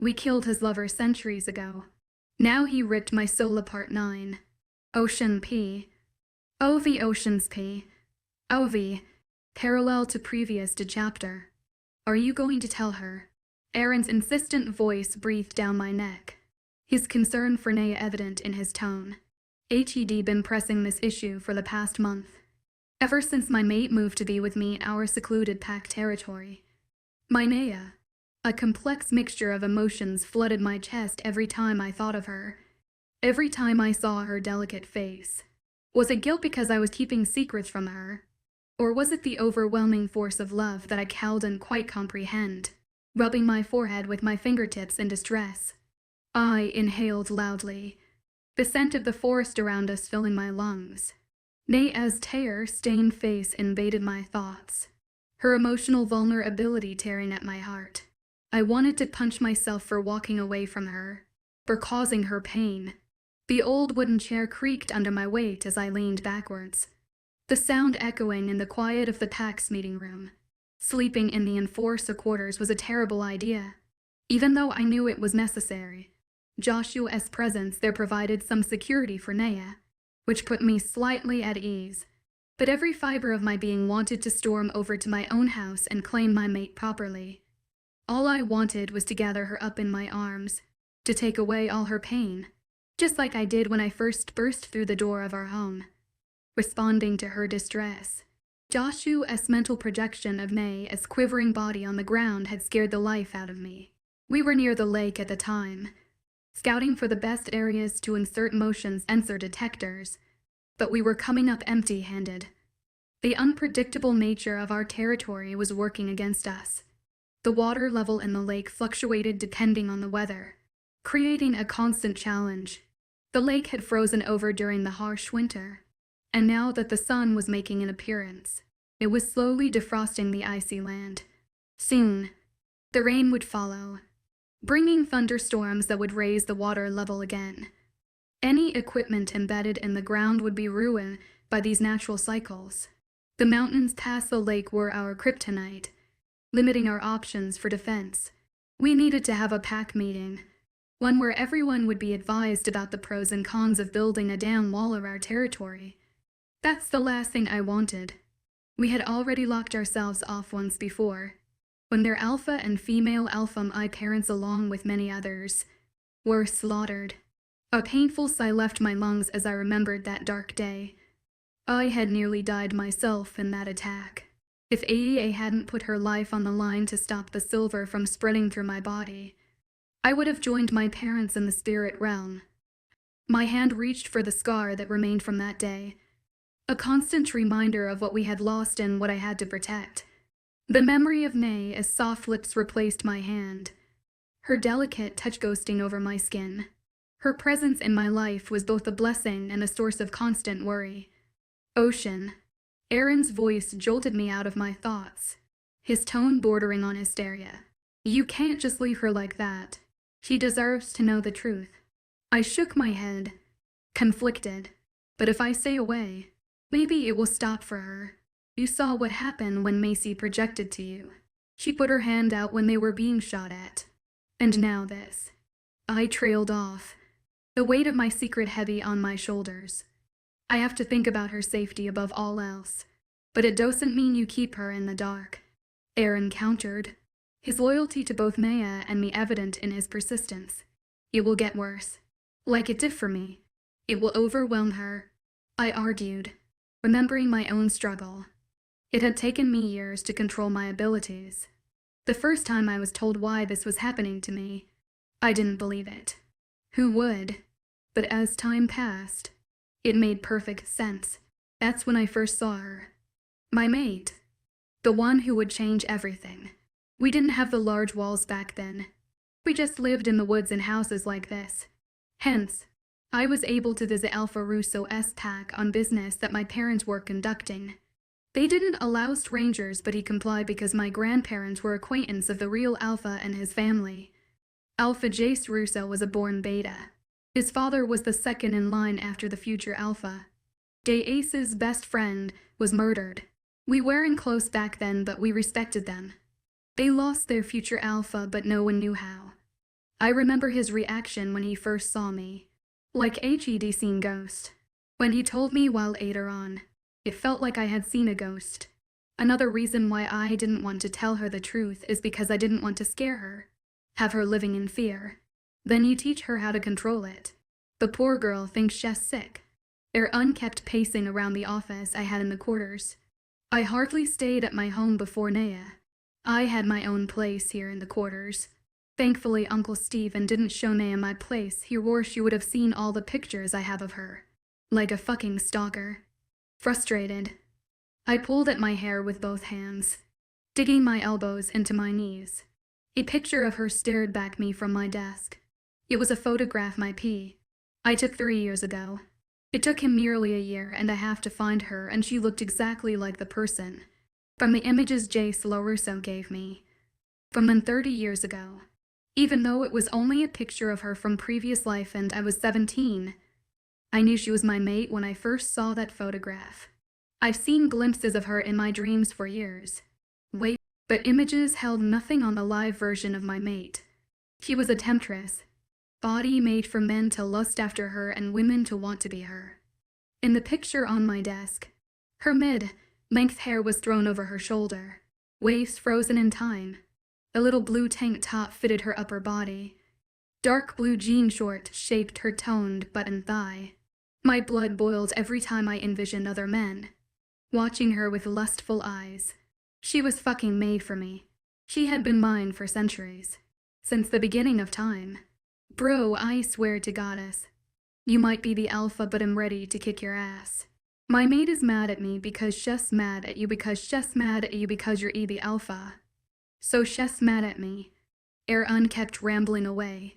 We killed his lover centuries ago. Now he ripped my soul apart. 9. Ocean P. Oh, the ocean's P. Oh, the. Parallel to previous chapter. Are you going to tell her? Aaron's insistent voice breathed down my neck. His concern for Naya evident in his tone. He'd been pressing this issue for the past month. Ever since my mate moved to be with me in our secluded pack territory. My Naya. A complex mixture of emotions flooded my chest every time I thought of her. Every time I saw her delicate face. Was it guilt because I was keeping secrets from her? Or was it the overwhelming force of love that I couldn't quite comprehend? Rubbing my forehead with my fingertips in distress, I inhaled loudly, the scent of the forest around us filling my lungs. Naya's tear-stained face invaded my thoughts, her emotional vulnerability tearing at my heart. I wanted to punch myself for walking away from her, for causing her pain. The old wooden chair creaked under my weight as I leaned backwards, the sound echoing in the quiet of the pack's meeting room. Sleeping in the enforcer quarters was a terrible idea, even though I knew it was necessary. Joshua's presence there provided some security for Naya, which put me slightly at ease. But every fiber of my being wanted to storm over to my own house and claim my mate properly. All I wanted was to gather her up in my arms, to take away all her pain, just like I did when I first burst through the door of our home, responding to her distress. Joshua's mental projection of Naya's quivering body on the ground had scared the life out of me. We were near the lake at the time, scouting for the best areas to insert motion sensor detectors, but we were coming up empty-handed. The unpredictable nature of our territory was working against us. The water level in the lake fluctuated depending on the weather, creating a constant challenge. The lake had frozen over during the harsh winter, and now that the sun was making an appearance, it was slowly defrosting the icy land. Soon, the rain would follow, bringing thunderstorms that would raise the water level again. Any equipment embedded in the ground would be ruined by these natural cycles. The mountains past the lake were our kryptonite, limiting our options for defense. We needed to have a pack meeting, one where everyone would be advised about the pros and cons of building a dam wall of our territory. That's the last thing I wanted. We had already locked ourselves off once before, when their alpha and female alpha I parents along with many others were slaughtered. A painful sigh left my lungs as I remembered that dark day. I had nearly died myself in that attack. If Ada hadn't put her life on the line to stop the silver from spreading through my body, I would have joined my parents in the spirit realm. My hand reached for the scar that remained from that day, a constant reminder of what we had lost and what I had to protect. The memory of Nay as soft lips replaced my hand, her delicate touch ghosting over my skin. Her presence in my life was both a blessing and a source of constant worry. Ocean. Aaron's voice jolted me out of my thoughts, his tone bordering on hysteria. You can't just leave her like that. She deserves to know the truth. I shook my head, conflicted. But if I stay away, maybe it will stop for her. You saw what happened when Macy projected to you. She put her hand out when they were being shot at. And now this. I trailed off, the weight of my secret heavy on my shoulders. I have to think about her safety above all else. But it doesn't mean you keep her in the dark. Aaron countered, his loyalty to both Naya and me evident in his persistence. It will get worse. Like it did for me. It will overwhelm her, I argued, remembering my own struggle. It had taken me years to control my abilities. The first time I was told why this was happening to me, I didn't believe it. Who would? But as time passed, it made perfect sense. That's when I first saw her. My mate. The one who would change everything. We didn't have the large walls back then. We just lived in the woods in houses like this. Hence, I was able to visit Alpha Russo's pack on business that my parents were conducting. They didn't allow strangers, but he complied because my grandparents were acquaintance of the real Alpha and his family. Alpha Jace Russo was a born beta. His father was the second in line after the future Alpha. Jace's best friend was murdered. We weren't close back then, but we respected them. They lost their future Alpha, but no one knew how. I remember his reaction when he first saw me. Like HED seen ghost. When he told me while later on, it felt like I had seen a ghost. Another reason why I didn't want to tell her the truth is because I didn't want to scare her. Have her living in fear. Then you teach her how to control it. The poor girl thinks she's sick. They're unkept pacing around the office I had in the quarters. I hardly stayed at my home before Naya. I had my own place here in the quarters. Thankfully, Uncle Stephen didn't show Naya my place here, or she would have seen all the pictures I have of her. Like a fucking stalker. Frustrated, I pulled at my hair with both hands, digging my elbows into my knees. A picture of her stared back me from my desk. It was a photograph I took 3 years ago. It took him nearly a year and a half to find her, and she looked exactly like the person from the images Jace LaRusso gave me from 30 years ago. Even though it was only a picture of her from previous life and I was 17, I knew she was my mate when I first saw that photograph. I've seen glimpses of her in my dreams for years. But images held nothing on the live version of my mate. She was a temptress, body made for men to lust after her and women to want to be her. In the picture on my desk, her mid-length hair was thrown over her shoulder, waves frozen in time. A little blue tank top fitted her upper body. Dark blue jean shorts shaped her toned butt and thigh. My blood boiled every time I envisioned other men watching her with lustful eyes. She was fucking made for me. She had been mine for centuries. Since the beginning of time. Bro, I swear to goddess. You might be the alpha, but I'm ready to kick your ass. My mate is mad at me because she's mad at you because she's mad at you because you're the alpha. So she's mad at me. Un kept rambling away.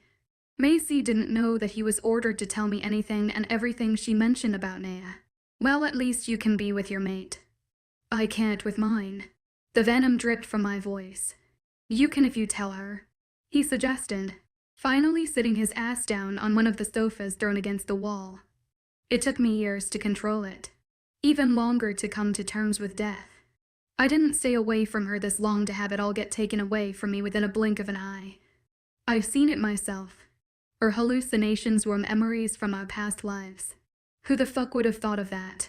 Macy didn't know that he was ordered to tell me anything and everything she mentioned about Naya. Well, at least you can be with your mate. I can't with mine. The venom dripped from my voice. You can if you tell her, he suggested, finally sitting his ass down on one of the sofas thrown against the wall. It took me years to control it, even longer to come to terms with death. I didn't stay away from her this long to have it all get taken away from me within a blink of an eye. I've seen it myself. Her hallucinations were memories from our past lives. Who the fuck would have thought of that?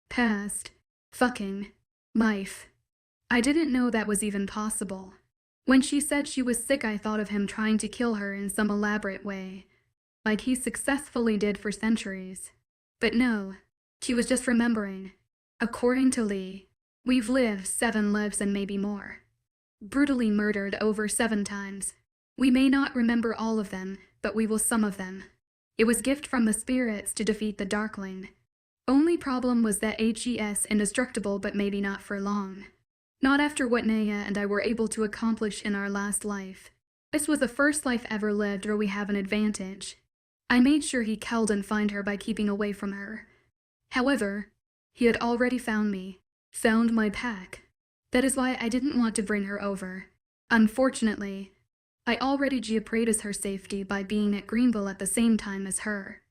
Past. Fucking. Life. I didn't know that was even possible. When she said she was sick, I thought of him trying to kill her in some elaborate way, like he successfully did for centuries. But no, she was just remembering. According to Lee, we've lived 7 lives and maybe more. Brutally murdered over 7 times. We may not remember all of them, but we will some of them. It was gift from the spirits to defeat the Darkling. Only problem was that HES indestructible, but maybe not for long. Not after what Naya and I were able to accomplish in our last life. This was the first life ever lived where we have an advantage. I made sure he killed and find her by keeping away from her. However, he had already found me, found my pack. That is why I didn't want to bring her over. Unfortunately, I already jeopardized her safety by being at Greenville at the same time as her.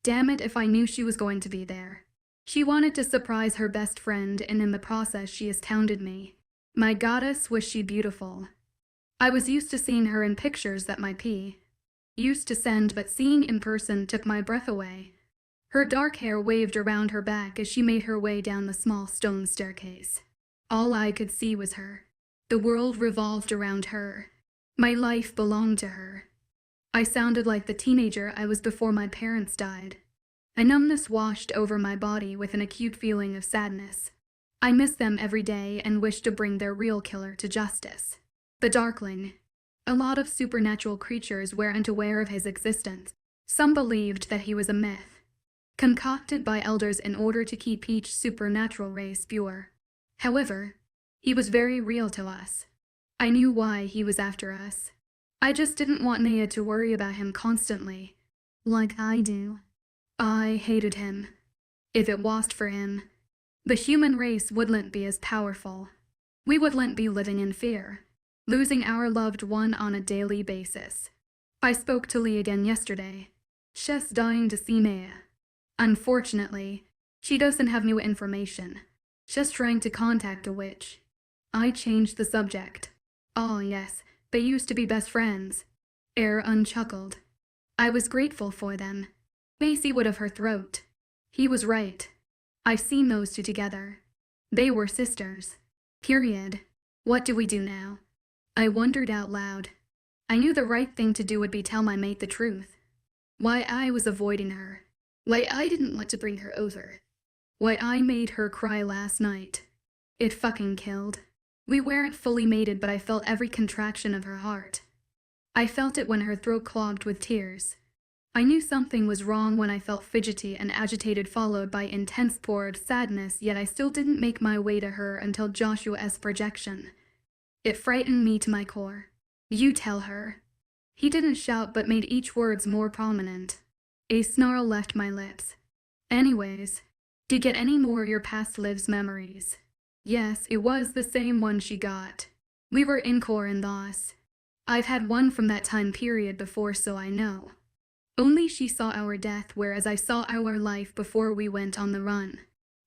Damn it if I knew she was going to be there. She wanted to surprise her best friend, and in the process she astounded me. My goddess, was she beautiful. I was used to seeing her in pictures that my used to send, but seeing in person took my breath away. Her dark hair waved around her back as she made her way down the small stone staircase. All I could see was her. The world revolved around her. My life belonged to her. I sounded like the teenager I was before my parents died. A numbness washed over my body with an acute feeling of sadness. I miss them every day and wish to bring their real killer to justice. The Darkling. A lot of supernatural creatures weren't aware of his existence. Some believed that he was a myth, concocted by elders in order to keep each supernatural race pure. However, he was very real to us. I knew why he was after us. I just didn't want Naya to worry about him constantly, like I do. I hated him. If it wasn't for him, the human race wouldn't be as powerful. We wouldn't be living in fear, losing our loved one on a daily basis. I spoke to Lee again yesterday. She's dying to see Naya. Unfortunately, she doesn't have new information. She's trying to contact a witch. I changed the subject. Oh yes, they used to be best friends. Unchuckled. I was grateful for them. Macy would have her throat. He was right. I've seen those two together. They were sisters. Period. What do we do now? I wondered out loud. I knew the right thing to do would be tell my mate the truth. Why I was avoiding her. Why I didn't want to bring her over. Why I made her cry last night. It fucking killed. We weren't fully mated, but I felt every contraction of her heart. I felt it when her throat clogged with tears. I knew something was wrong when I felt fidgety and agitated, followed by intense poured sadness, yet I still didn't make my way to her until Joshua's projection. It frightened me to my core. You tell her. He didn't shout but made each words more prominent. A snarl left my lips. Anyways, do you get any more your past lives memories? Yes, it was the same one she got. We were in thos. I've had one from that time period before, so I know. Only she saw our death, whereas I saw our life before we went on the run.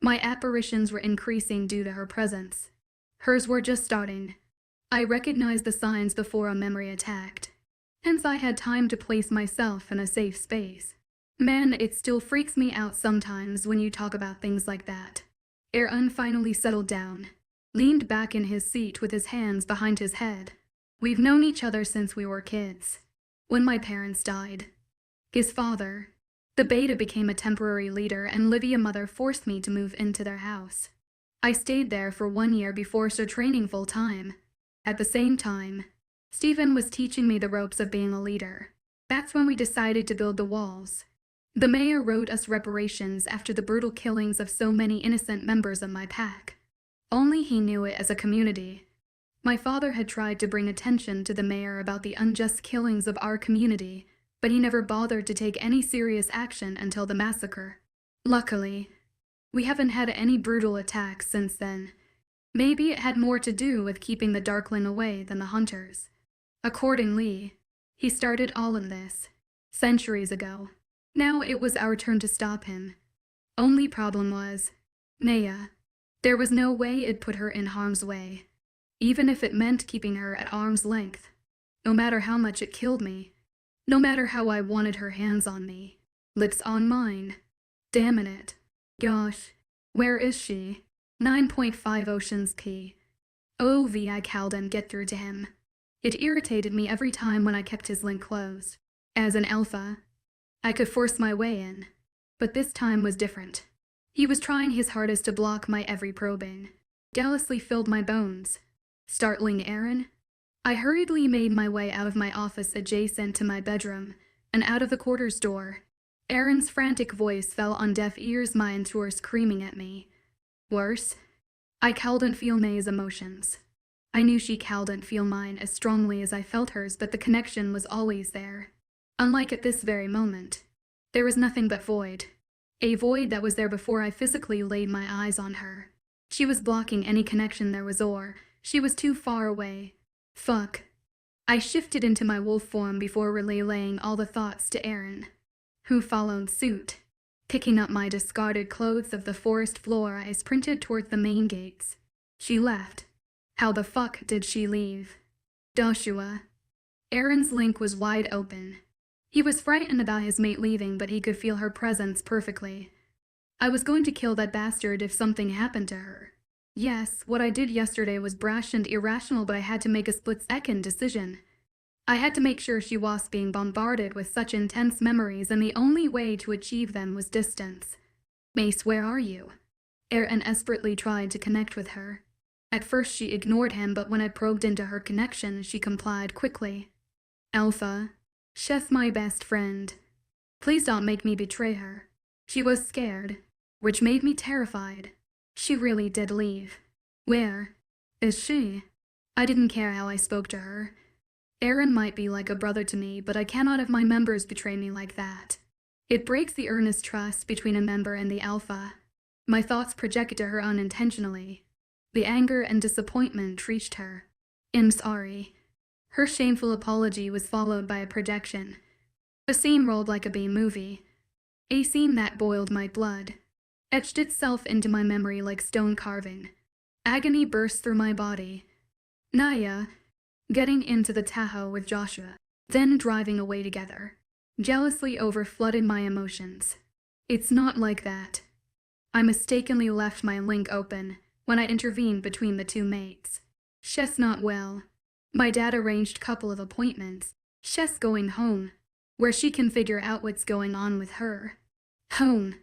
My apparitions were increasing due to her presence. Hers were just starting. I recognized the signs before a memory attacked. Hence I had time to place myself in a safe space. Man, it still freaks me out sometimes when you talk about things like that. Finally settled down, leaned back in his seat with his hands behind his head. We've known each other since we were kids. When my parents died. His father, the beta, became a temporary leader, and Livia mother forced me to move into their house. I stayed there for 1 year before training full time. At the same time, Stephen was teaching me the ropes of being a leader. That's when we decided to build the walls. The mayor wrote us reparations after the brutal killings of so many innocent members of my pack. Only he knew it as a community. My father had tried to bring attention to the mayor about the unjust killings of our community, but he never bothered to take any serious action until the massacre. Luckily, we haven't had any brutal attacks since then. Maybe it had more to do with keeping the Darkling away than the hunters. Accordingly, he started all of this centuries ago. Now it was our turn to stop him. Only problem was Naya. There was no way it'd put her in harm's way, even if it meant keeping her at arm's length. No matter how much it killed me. No matter how I wanted her hands on me. Lips on mine. Damn it. Gosh. Where is she? 9.5 Oceans P. I called and get through to him. It irritated me every time when I kept his link closed. As an alpha, I could force my way in. But this time was different. He was trying his hardest to block my every probing. Jealously filled my bones. Startling Aaron? I hurriedly made my way out of my office adjacent to my bedroom, and out of the quarters door. Aaron's frantic voice fell on deaf ears, mine were screaming at me. Worse, I couldn't feel Naya's emotions. I knew she couldn't feel mine as strongly as I felt hers, but the connection was always there. Unlike at this very moment, there was nothing but void. A void that was there before I physically laid my eyes on her. She was blocking any connection there was, or she was too far away. Fuck. I shifted into my wolf form before relaying all the thoughts to Aaron, who followed suit. Picking up my discarded clothes of the forest floor, I sprinted toward the main gates. She left. How the fuck did she leave? Joshua. Aaron's link was wide open. He was frightened about his mate leaving, but he could feel her presence perfectly. I was going to kill that bastard if something happened to her. Yes, what I did yesterday was brash and irrational, but I had to make a split-second decision. I had to make sure she was being bombarded with such intense memories, and the only way to achieve them was distance. Mace, where are you? Aaron desperately tried to connect with her. At first she ignored him, but when I probed into her connection, she complied quickly. Alpha, Chef, my best friend. Please don't make me betray her. She was scared, which made me terrified. She really did leave. Where is she? I didn't care how I spoke to her. Aaron might be like a brother to me, but I cannot have my members betray me like that. It breaks the earnest trust between a member and the alpha. My thoughts projected to her unintentionally. The anger and disappointment reached her. I'm sorry. Her shameful apology was followed by a projection. A scene rolled like a B-movie. A scene that boiled my blood. Etched itself into my memory like stone carving. Agony burst through my body. Naya, getting into the Tahoe with Joshua. then driving away together. Jealously overflooded my emotions. It's not like that. I mistakenly left my link open when I intervened between the two mates. She's not well. My dad arranged couple of appointments. She's going home, where she can figure out what's going on with her. Home.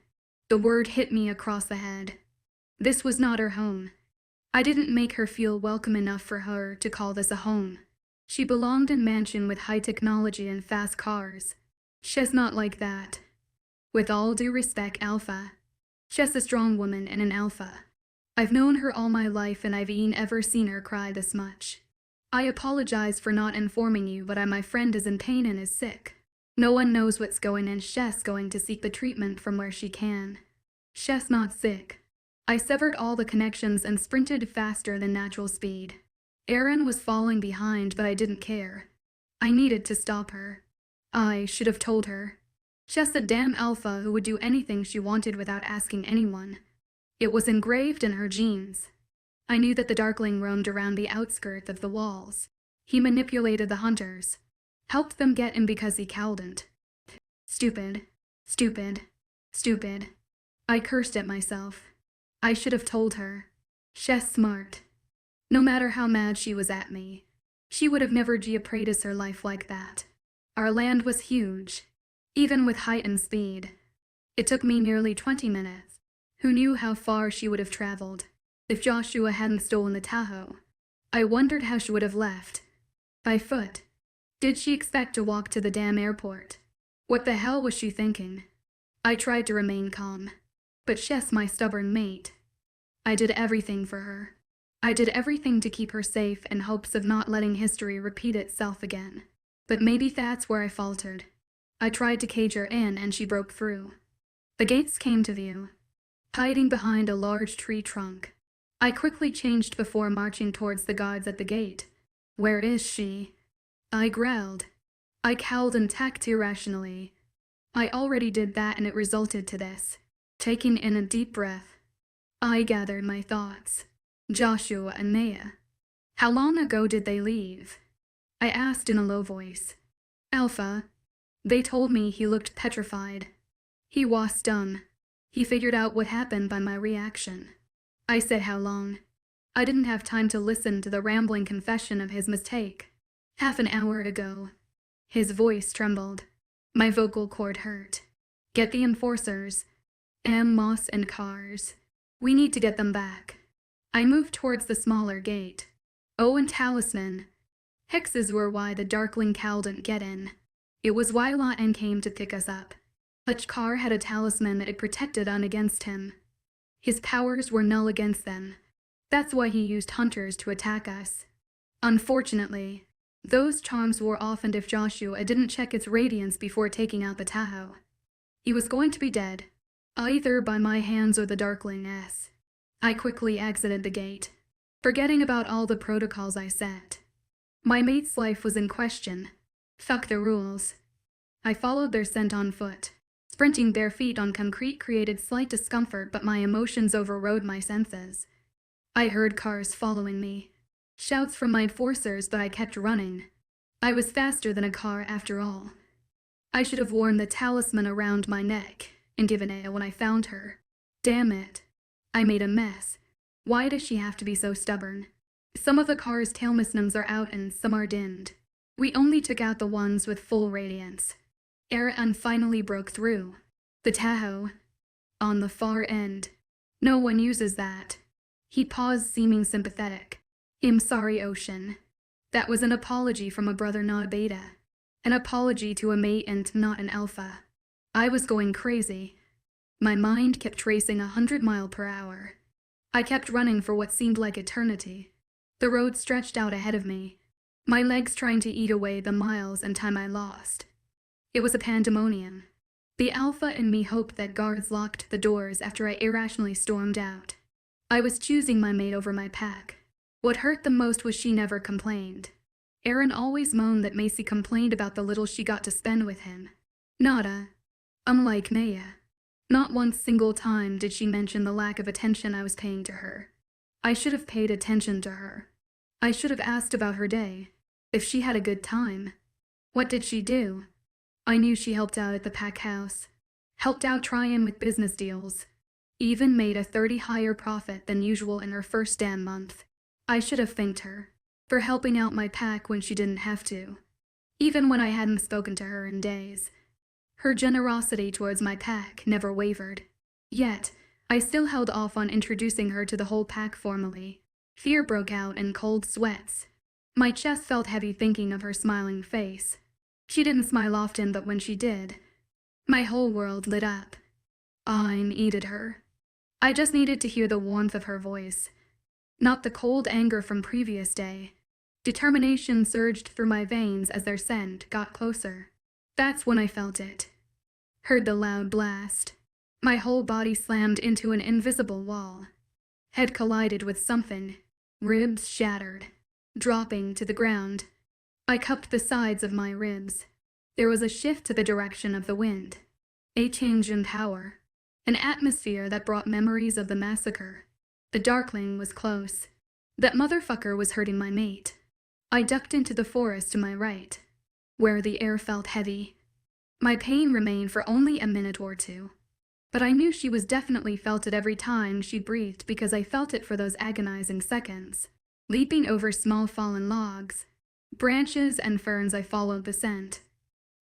The word hit me across the head. This was not her home. I didn't make her feel welcome enough for her to call this a home. She belonged in a mansion with high technology and fast cars. She's not like that. With all due respect, Alpha. She's a strong woman and an alpha. I've known her all my life and I've ever seen her cry this much. I apologize for not informing you, but my friend is in pain and is sick. No one knows what's going on. She's going to seek the treatment from where she can. She's not sick. I severed all the connections and sprinted faster than natural speed. Erin was falling behind, but I didn't care. I needed to stop her. I should have told her. She's a damn alpha who would do anything she wanted without asking anyone. It was engraved in her genes. I knew that the Darkling roamed around the outskirts of the walls. He manipulated the hunters, helped them get in because he couldn't. Stupid. Stupid. Stupid. I cursed at myself. I should have told her. She's smart. No matter how mad she was at me, she would have never jeopardized her life like that. Our land was huge, even with height and speed. It took me nearly 20 minutes. Who knew how far she would have traveled if Joshua hadn't stolen the Tahoe? I wondered how she would have left. By foot. Did she expect to walk to the damn airport? What the hell was she thinking? I tried to remain calm, but she's my stubborn mate. I did everything for her. I did everything to keep her safe in hopes of not letting history repeat itself again. But maybe that's where I faltered. I tried to cage her in and she broke through. The gates came to view, hiding behind a large tree trunk. I quickly changed before marching towards the guards at the gate. Where is she? I growled. I cowled and tacked irrationally. I already did that and it resulted to this. Taking in a deep breath, I gathered my thoughts. Joshua and Naya. How long ago did they leave? I asked in a low voice. Alpha. They told me he looked petrified. He was stunned. He figured out what happened by my reaction. I said how long. I didn't have time to listen to the rambling confession of his mistake. Half an hour ago. His voice trembled. My vocal cord hurt. Get the enforcers. Moss and cars. We need to get them back. I moved towards the smaller gate. And talisman. Hexes were why the Darkling Cow didn't get in. It was why Lawton came to pick us up. Each car had a talisman that it protected us against him. His powers were null against them. That's why he used hunters to attack us. Unfortunately, those charms wore off, and if Joshua didn't check its radiance before taking out the Tahoe, he was going to be dead, either by my hands or the Darkling's. I quickly exited the gate, forgetting about all the protocols I set. My mate's life was in question. Fuck the rules. I followed their scent on foot. Sprinting bare feet on concrete created slight discomfort, but my emotions overrode my senses. I heard cars following me. Shouts from my enforcers, but I kept running. I was faster than a car after all. I should have worn the talisman around my neck and given it when I found her. Damn it. I made a mess. Why does she have to be so stubborn? Some of the car's talismans are out and some are dimmed. We only took out the ones with full radiance. Aaron finally broke through. The Tahoe. On the far end. No one uses that. He paused, seeming sympathetic. I'm sorry, Ocean. That was an apology from a brother, not a beta. An apology to a mate and not an alpha. I was going crazy. My mind kept racing 100 miles per hour. I kept running for what seemed like eternity. The road stretched out ahead of me, my legs trying to eat away the miles and time I lost. It was a pandemonium. The alpha in me hoped that guards locked the doors after I irrationally stormed out. I was choosing my mate over my pack. What hurt the most was she never complained. Erin always moaned that Macy complained about the little she got to spend with him. Nada. Unlike Naya. Not one single time did she mention the lack of attention I was paying to her. I should have paid attention to her. I should have asked about her day. If she had a good time. What did she do? I knew she helped out at the pack house, helped out Tryon with business deals, even made a 30 higher profit than usual in her first damn month. I should have thanked her for helping out my pack when she didn't have to, even when I hadn't spoken to her in days. Her generosity towards my pack never wavered. Yet, I still held off on introducing her to the whole pack formally. Fear broke out in cold sweats. My chest felt heavy thinking of her smiling face. She didn't smile often, but when she did, my whole world lit up. I needed her. I just needed to hear the warmth of her voice, not the cold anger from previous day. Determination surged through my veins as their scent got closer. That's when I felt it. Heard the loud blast. My whole body slammed into an invisible wall. Head collided with something. Ribs shattered, dropping to the ground. I cupped the sides of my ribs. There was a shift to the direction of the wind. A change in power. An atmosphere that brought memories of the massacre. The Darkling was close. That motherfucker was hurting my mate. I ducked into the forest to my right, where the air felt heavy. My pain remained for only a minute or two, but I knew she was definitely felt it every time she breathed because I felt it for those agonizing seconds. Leaping over small fallen logs, branches and ferns, I followed the scent.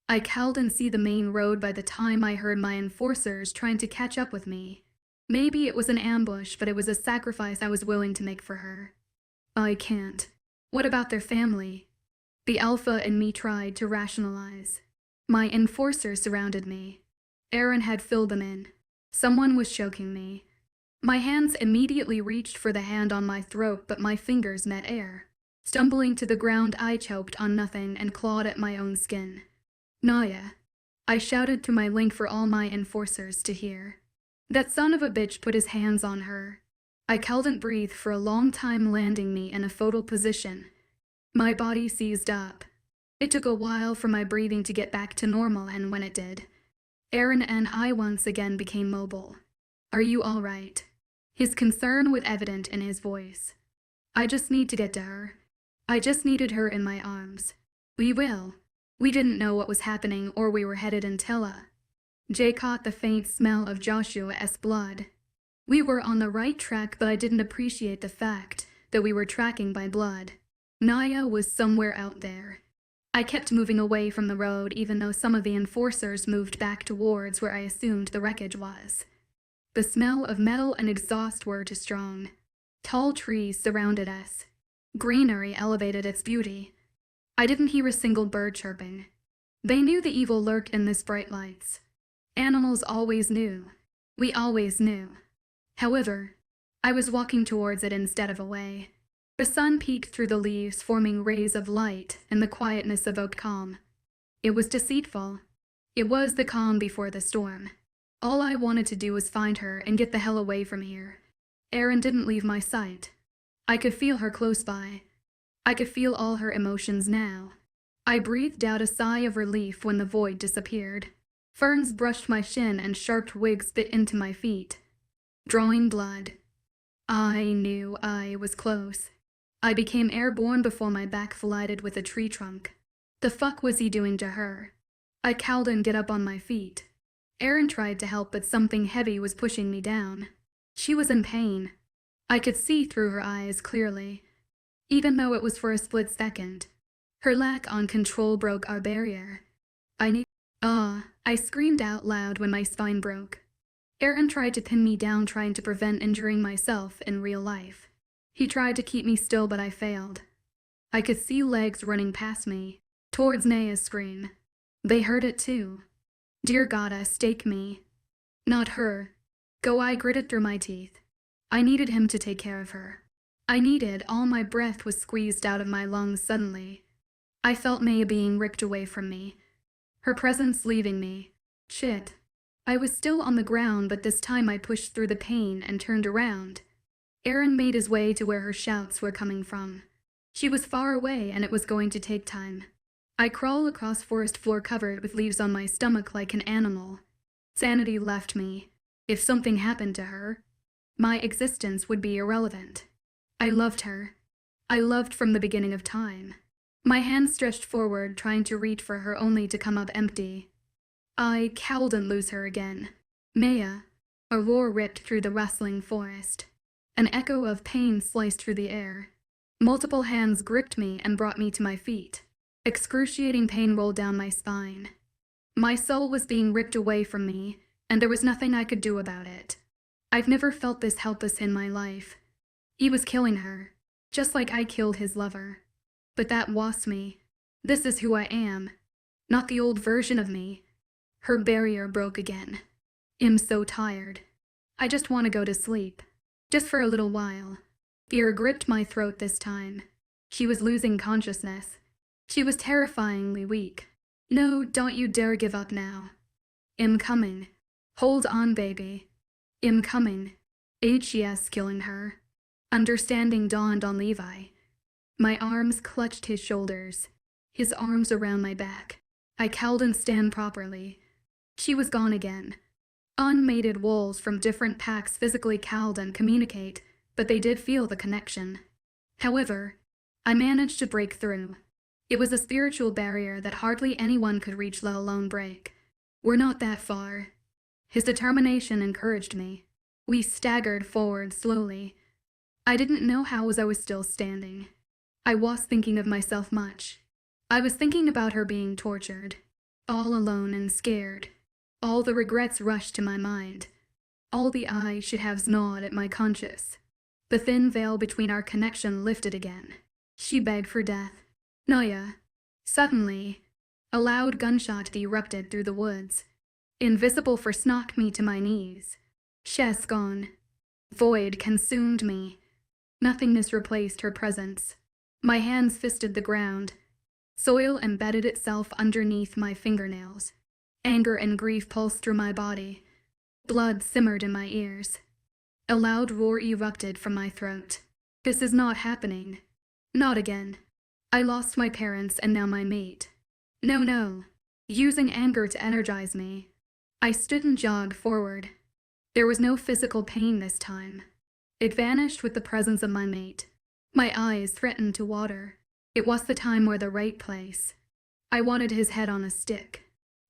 I cowled and see the main road by the time I heard my enforcers trying to catch up with me. Maybe it was an ambush, but it was a sacrifice I was willing to make for her. I can't. What about their family? The alpha in me tried to rationalize. My enforcers surrounded me. Aaron had filled them in. Someone was choking me. My hands immediately reached for the hand on my throat, but my fingers met air. Stumbling to the ground, I choked on nothing and clawed at my own skin. Naya. I shouted to my link for all my enforcers to hear. That son of a bitch put his hands on her. I couldn't breathe for a long time, landing me in a fetal position. My body seized up. It took a while for my breathing to get back to normal, and when it did, Aaron and I once again became mobile. Are you all right? His concern was evident in his voice. I just need to get to her. I just needed her in my arms. We will. We didn't know what was happening or we were headed in Tilla. Jay caught the faint smell of Joshua's blood. We were on the right track, but I didn't appreciate the fact that we were tracking by blood. Naya was somewhere out there. I kept moving away from the road, even though some of the enforcers moved back towards where I assumed the wreckage was. The smell of metal and exhaust were too strong. Tall trees surrounded us. Greenery elevated its beauty. I didn't hear a single bird chirping. They knew the evil lurked in this bright lights. Animals always knew. We always knew. However, I was walking towards it instead of away. The sun peeked through the leaves, forming rays of light, and the quietness evoked calm. It was deceitful. It was the calm before the storm. All I wanted to do was find her and get the hell away from here. Erin didn't leave my sight. I could feel her close by. I could feel all her emotions now. I breathed out a sigh of relief when the void disappeared. Ferns brushed my shin and sharp twigs bit into my feet, drawing blood. I knew I was close. I became airborne before my back collided with a tree trunk. The fuck was he doing to her? I cowled and get up on my feet. Erin tried to help, but something heavy was pushing me down. She was in pain. I could see through her eyes clearly, even though it was for a split second. Her lack of control broke our barrier. I screamed out loud when my spine broke. Erin tried to pin me down, trying to prevent injuring myself in real life. He tried to keep me still, but I failed. I could see legs running past me, towards Naya's scream. They heard it too. Dear goddess, take me. Not her. Go, I gritted through my teeth. I needed him to take care of her. All my breath was squeezed out of my lungs suddenly. I felt Naya being ripped away from me. Her presence leaving me. Shit. I was still on the ground, but this time I pushed through the pain and turned around. Aaron made his way to where her shouts were coming from. She was far away, and it was going to take time. I crawled across forest floor covered with leaves on my stomach like an animal. Sanity left me. If something happened to her, my existence would be irrelevant. I loved her. I loved from the beginning of time. My hand stretched forward, trying to reach for her only to come up empty. I cowled and lose her again. Naya. A roar ripped through the rustling forest. An echo of pain sliced through the air. Multiple hands gripped me and brought me to my feet. Excruciating pain rolled down my spine. My soul was being ripped away from me, and there was nothing I could do about it. I've never felt this helpless in my life. He was killing her, just like I killed his lover. But that was me. This is who I am, not the old version of me. Her barrier broke again. I'm so tired. I just want to go to sleep. Just for a little while. Fear gripped my throat this time. She was losing consciousness. She was terrifyingly weak. No, don't you dare give up now. I'm coming. Hold on, baby. I'm coming. HES killing her. Understanding dawned on Levi. My arms clutched his shoulders, his arms around my back. I cowled and stand properly. She was gone again. Unmated wolves from different packs physically cowled and communicate, but they did feel the connection. However, I managed to break through. It was a spiritual barrier that hardly anyone could reach, let alone break. We're not that far. His determination encouraged me. We staggered forward slowly. I didn't know how I was still standing. I was thinking of myself much. I was thinking about her being tortured, all alone and scared. All the regrets rushed to my mind. All the I should haves gnawed at my conscience. The thin veil between our connection lifted again. She begged for death. Naya. Suddenly, a loud gunshot erupted through the woods. Invisible force knocked me to my knees. Chest gone. Void consumed me. Nothingness replaced her presence. My hands fisted the ground. Soil embedded itself underneath my fingernails. Anger and grief pulsed through my body. Blood simmered in my ears. A loud roar erupted from my throat. This is not happening. Not again. I lost my parents and now my mate. No. Using anger to energize me. I stood and jogged forward. There was no physical pain this time. It vanished with the presence of my mate. My eyes threatened to water. It was the time or the right place. I wanted his head on a stick.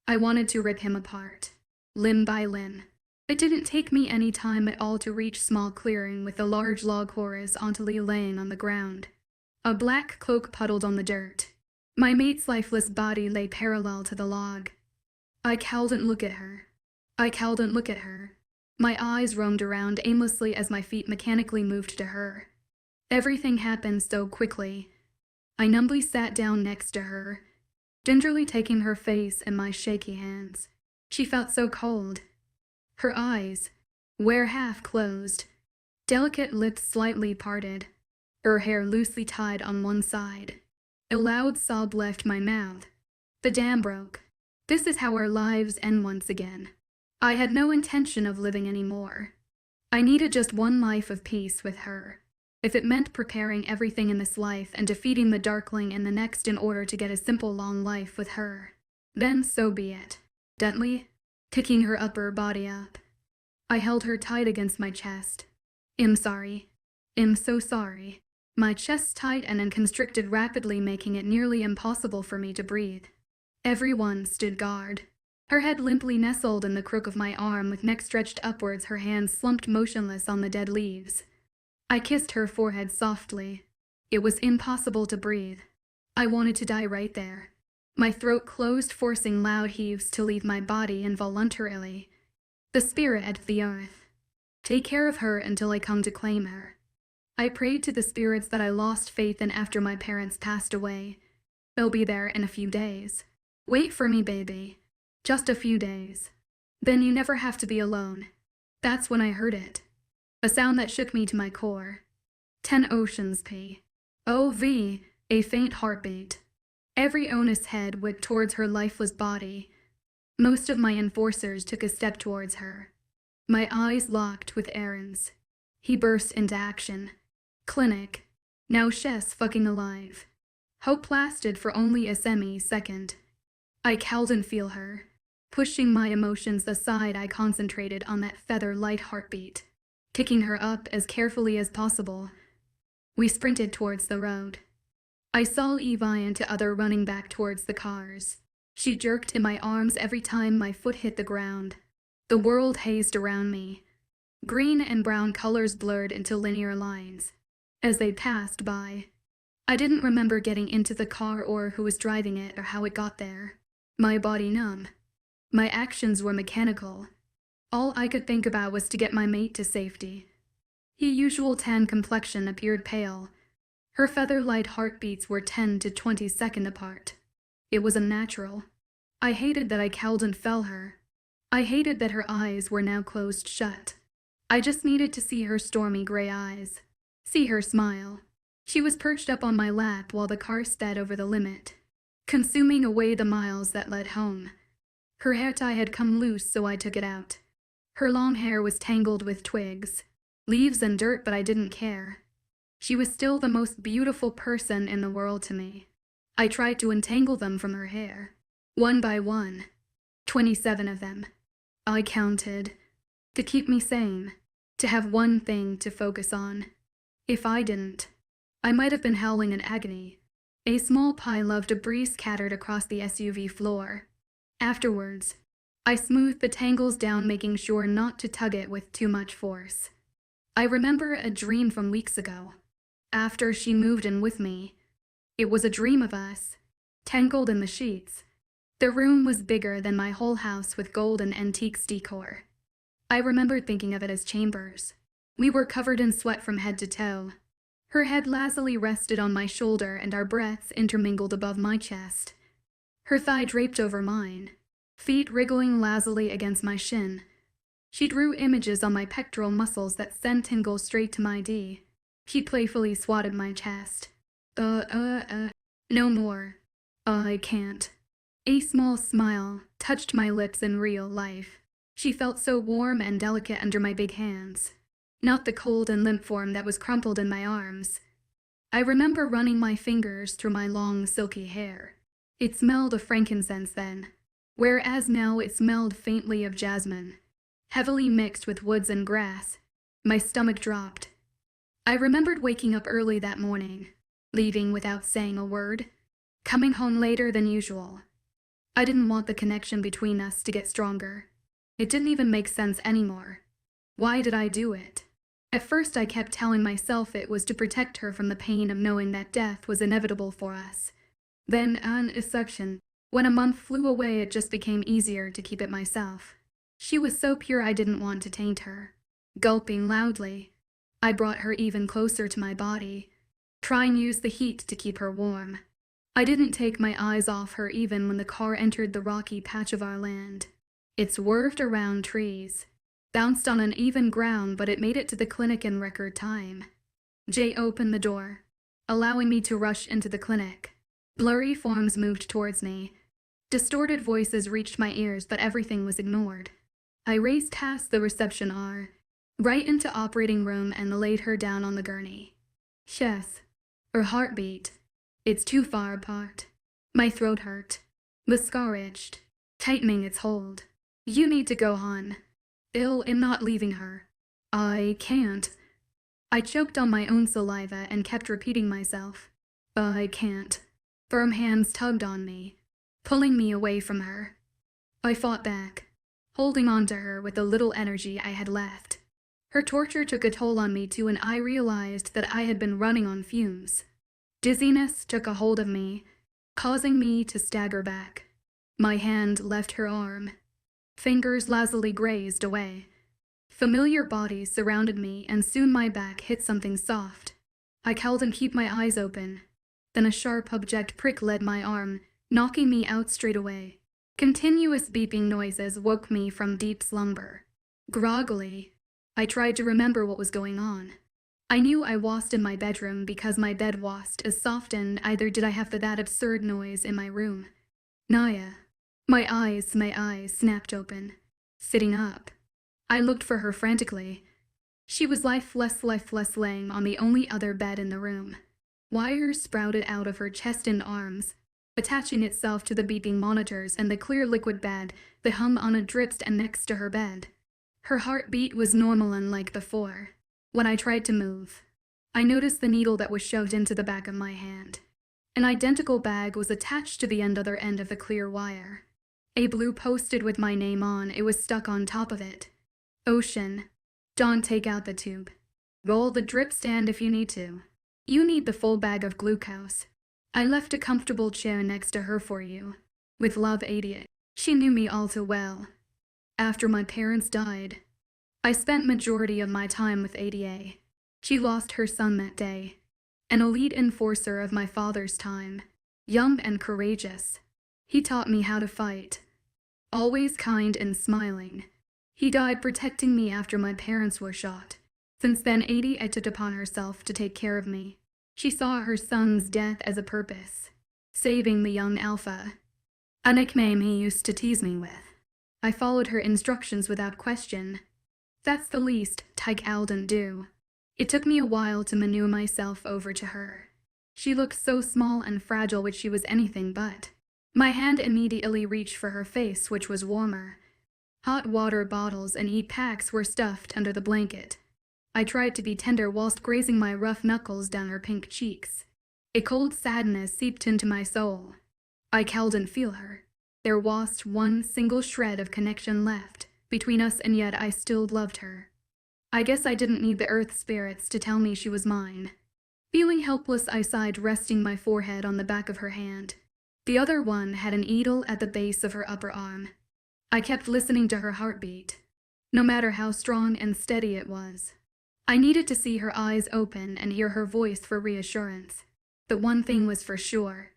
I wanted to rip him apart, limb by limb. It didn't take me any time at all to reach small clearing with a large log horizontally laying on the ground. A black cloak puddled on the dirt. My mate's lifeless body lay parallel to the log. I cowled and looked at her. My eyes roamed around aimlessly as my feet mechanically moved to her. Everything happened so quickly. I numbly sat down next to her, gingerly taking her face in my shaky hands. She felt so cold. Her eyes were half closed, delicate lips slightly parted, her hair loosely tied on one side. A loud sob left my mouth. The dam broke. This is how our lives end once again. I had no intention of living anymore. I needed just one life of peace with her. If it meant preparing everything in this life and defeating the Darkling in the next in order to get a simple long life with her, then so be it. Gently, kicking her upper body up, I held her tight against my chest. I'm sorry. I'm so sorry. My chest tight and constricted, rapidly making it nearly impossible for me to breathe. Everyone stood guard. Her head limply nestled in the crook of my arm, with neck stretched upwards, her hands slumped motionless on the dead leaves. I kissed her forehead softly. It was impossible to breathe. I wanted to die right there. My throat closed, forcing loud heaves to leave my body involuntarily. The spirit at the earth. Take care of her until I come to claim her. I prayed to the spirits that I lost faith in after my parents passed away. They'll be there in a few days. Wait for me, baby. Just a few days. Then you never have to be alone. That's when I heard it. A sound that shook me to my core. 10 oceans P. O.V. A faint heartbeat. Every onus head went towards her lifeless body. Most of my enforcers took a step towards her. My eyes locked with Aaron's. He burst into action. Clinic. Now Chess fucking alive. Hope lasted for only a semi-second. I cowled and feel her. Pushing my emotions aside, I concentrated on that feather-light heartbeat, kicking her up as carefully as possible. We sprinted towards the road. I saw Eva and the other running back towards the cars. She jerked in my arms every time my foot hit the ground. The world hazed around me. Green and brown colors blurred into linear lines. As they passed by, I didn't remember getting into the car or who was driving it or how it got there. My body numb. My actions were mechanical. All I could think about was to get my mate to safety. Her usual tan complexion appeared pale. Her feather-light heartbeats were 10 to 20 seconds apart. It was unnatural. I hated that I cowed and fell her. I hated that her eyes were now closed shut. I just needed to see her stormy gray eyes. See her smile. She was perched up on my lap while the car sped over the limit, consuming away the miles that led home. Her hair tie had come loose, so I took it out. Her long hair was tangled with twigs, leaves and dirt, but I didn't care. She was still the most beautiful person in the world to me. I tried to untangle them from her hair, one by one. 27 of them. I counted. To keep me sane, to have one thing to focus on. If I didn't, I might have been howling in agony. A small pile of debris scattered across the SUV floor. Afterwards, I smoothed the tangles down, making sure not to tug it with too much force. I remember a dream from weeks ago. After she moved in with me, it was a dream of us, tangled in the sheets. The room was bigger than my whole house with gold and antiques decor. I remembered thinking of it as chambers. We were covered in sweat from head to toe. Her head lazily rested on my shoulder and our breaths intermingled above my chest. Her thigh draped over mine, feet wriggling lazily against my shin. She drew images on my pectoral muscles that sent tingles straight to my D. She playfully swatted my chest. No more. I can't. A small smile touched my lips in real life. She felt so warm and delicate under my big hands, not the cold and limp form that was crumpled in my arms. I remember running my fingers through my long, silky hair. It smelled of frankincense then, whereas now it smelled faintly of jasmine, heavily mixed with woods and grass. My stomach dropped. I remembered waking up early that morning, leaving without saying a word, coming home later than usual. I didn't want the connection between us to get stronger. It didn't even make sense anymore. Why did I do it? At first I kept telling myself it was to protect her from the pain of knowing that death was inevitable for us. Then, on a section, when a month flew away, it just became easier to keep it myself. She was so pure I didn't want to taint her. Gulping loudly, I brought her even closer to my body, trying to use the heat to keep her warm. I didn't take my eyes off her even when the car entered the rocky patch of our land. It swerved around trees, bounced on uneven ground, but it made it to the clinic in record time. Jay opened the door, allowing me to rush into the clinic. Blurry forms moved towards me. Distorted voices reached my ears, but everything was ignored. I raced past the reception R, right into operating room, and laid her down on the gurney. Yes, her heartbeat. It's too far apart. My throat hurt. The scar itched, tightening its hold. You need to go on. Ill am not leaving her. I can't. I choked on my own saliva and kept repeating myself. I can't. Firm hands tugged on me, pulling me away from her. I fought back, holding on to her with the little energy I had left. Her torture took a toll on me too, and I realized that I had been running on fumes. Dizziness took a hold of me, causing me to stagger back. My hand left her arm. Fingers lazily grazed away. Familiar bodies surrounded me, and soon my back hit something soft. I held and kept my eyes open. Then a sharp object prick led my arm, knocking me out straight away. Continuous beeping noises woke me from deep slumber. Groggily, I tried to remember what was going on. I knew I was in my bedroom because my bed was as soft, and either did I have that absurd noise in my room. Naya. My eyes snapped open. Sitting up, I looked for her frantically. She was lifeless laying on the only other bed in the room. Wires sprouted out of her chest and arms, attaching itself to the beeping monitors and the clear liquid bed that hung on a drip stand next to her bed. Her heartbeat was normal, unlike before. When I tried to move, I noticed the needle that was shoved into the back of my hand. An identical bag was attached to the other end of the clear wire. A blue post-it with my name on it was stuck on top of it. Ocean. Don't take out the tube. Roll the drip stand if you need to. You need the full bag of glucose. I left a comfortable chair next to her for you. With love, Ada. She knew me all too well. After my parents died, I spent majority of my time with Ada. She lost her son that day. An elite enforcer of my father's time. Young and courageous. He taught me how to fight. Always kind and smiling. He died protecting me after my parents were shot. Since then, Ada took upon herself to take care of me. She saw her son's death as a purpose. Saving the young Alpha. A nickname he used to tease me with. I followed her instructions without question. That's the least Tyke Alden do. It took me a while to maneuver myself over to her. She looked so small and fragile, which she was anything but. My hand immediately reached for her face, which was warmer. Hot water bottles and heat packs were stuffed under the blanket. I tried to be tender whilst grazing my rough knuckles down her pink cheeks. A cold sadness seeped into my soul. I couldn't feel her. There wasn't one single shred of connection left between us, and yet I still loved her. I guess I didn't need the earth spirits to tell me she was mine. Feeling helpless, I sighed, resting my forehead on the back of her hand. The other one had an needle at the base of her upper arm. I kept listening to her heartbeat, no matter how strong and steady it was. I needed to see her eyes open and hear her voice for reassurance. But one thing was for sure,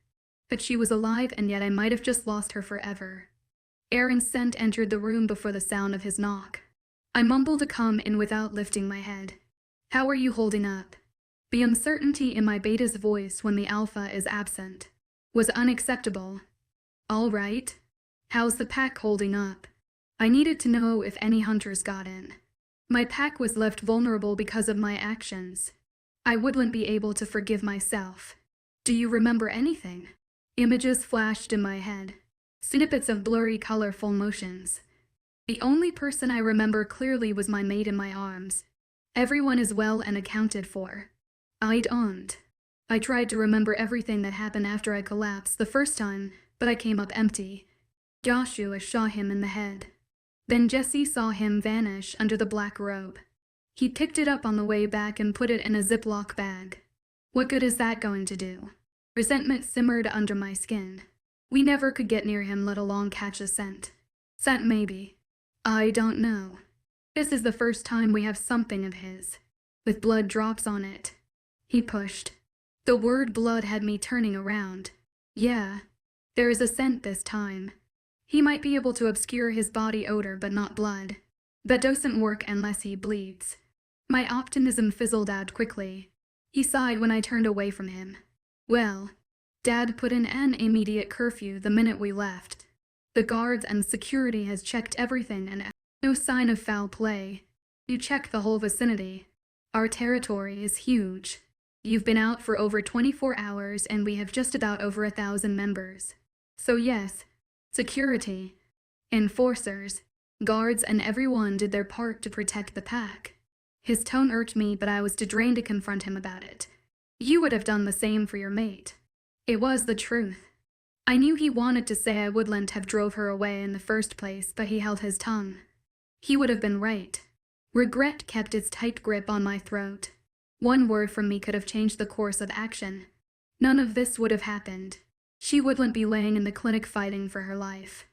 that she was alive, and yet I might have just lost her forever. Aaron's scent entered the room before the sound of his knock. I mumbled to come in without lifting my head. How are you holding up? The uncertainty in my beta's voice when the alpha is absent was unacceptable. All right. How's the pack holding up? I needed to know if any hunters got in. My pack was left vulnerable because of my actions. I wouldn't be able to forgive myself. Do you remember anything? Images flashed in my head. Snippets of blurry, colorful motions. The only person I remember clearly was my mate in my arms. Everyone is well and accounted for. I don't. I tried to remember everything that happened after I collapsed the first time, but I came up empty. Joshua shot him in the head. Then Jesse saw him vanish under the black robe. He picked it up on the way back and put it in a Ziploc bag. What good is that going to do? Resentment simmered under my skin. We never could get near him, let alone catch a scent. Scent maybe. I don't know. This is the first time we have something of his, with blood drops on it. He pushed. The word blood had me turning around. Yeah, there is a scent this time. He might be able to obscure his body odor, but not blood. That doesn't work unless he bleeds. My optimism fizzled out quickly. He sighed when I turned away from him. Well, Dad put in an immediate curfew the minute we left. The guards and security has checked everything and no sign of foul play. You check the whole vicinity. Our territory is huge. You've been out for over 24 hours and we have just about over 1,000 members. So yes, security, enforcers, guards, and everyone did their part to protect the pack. His tone irked me, but I was too drained to confront him about it. You would have done the same for your mate. It was the truth. I knew he wanted to say I wouldn't have drove her away in the first place, but he held his tongue. He would have been right. Regret kept its tight grip on my throat. One word from me could have changed the course of action. None of this would have happened. She wouldn't be laying in the clinic fighting for her life.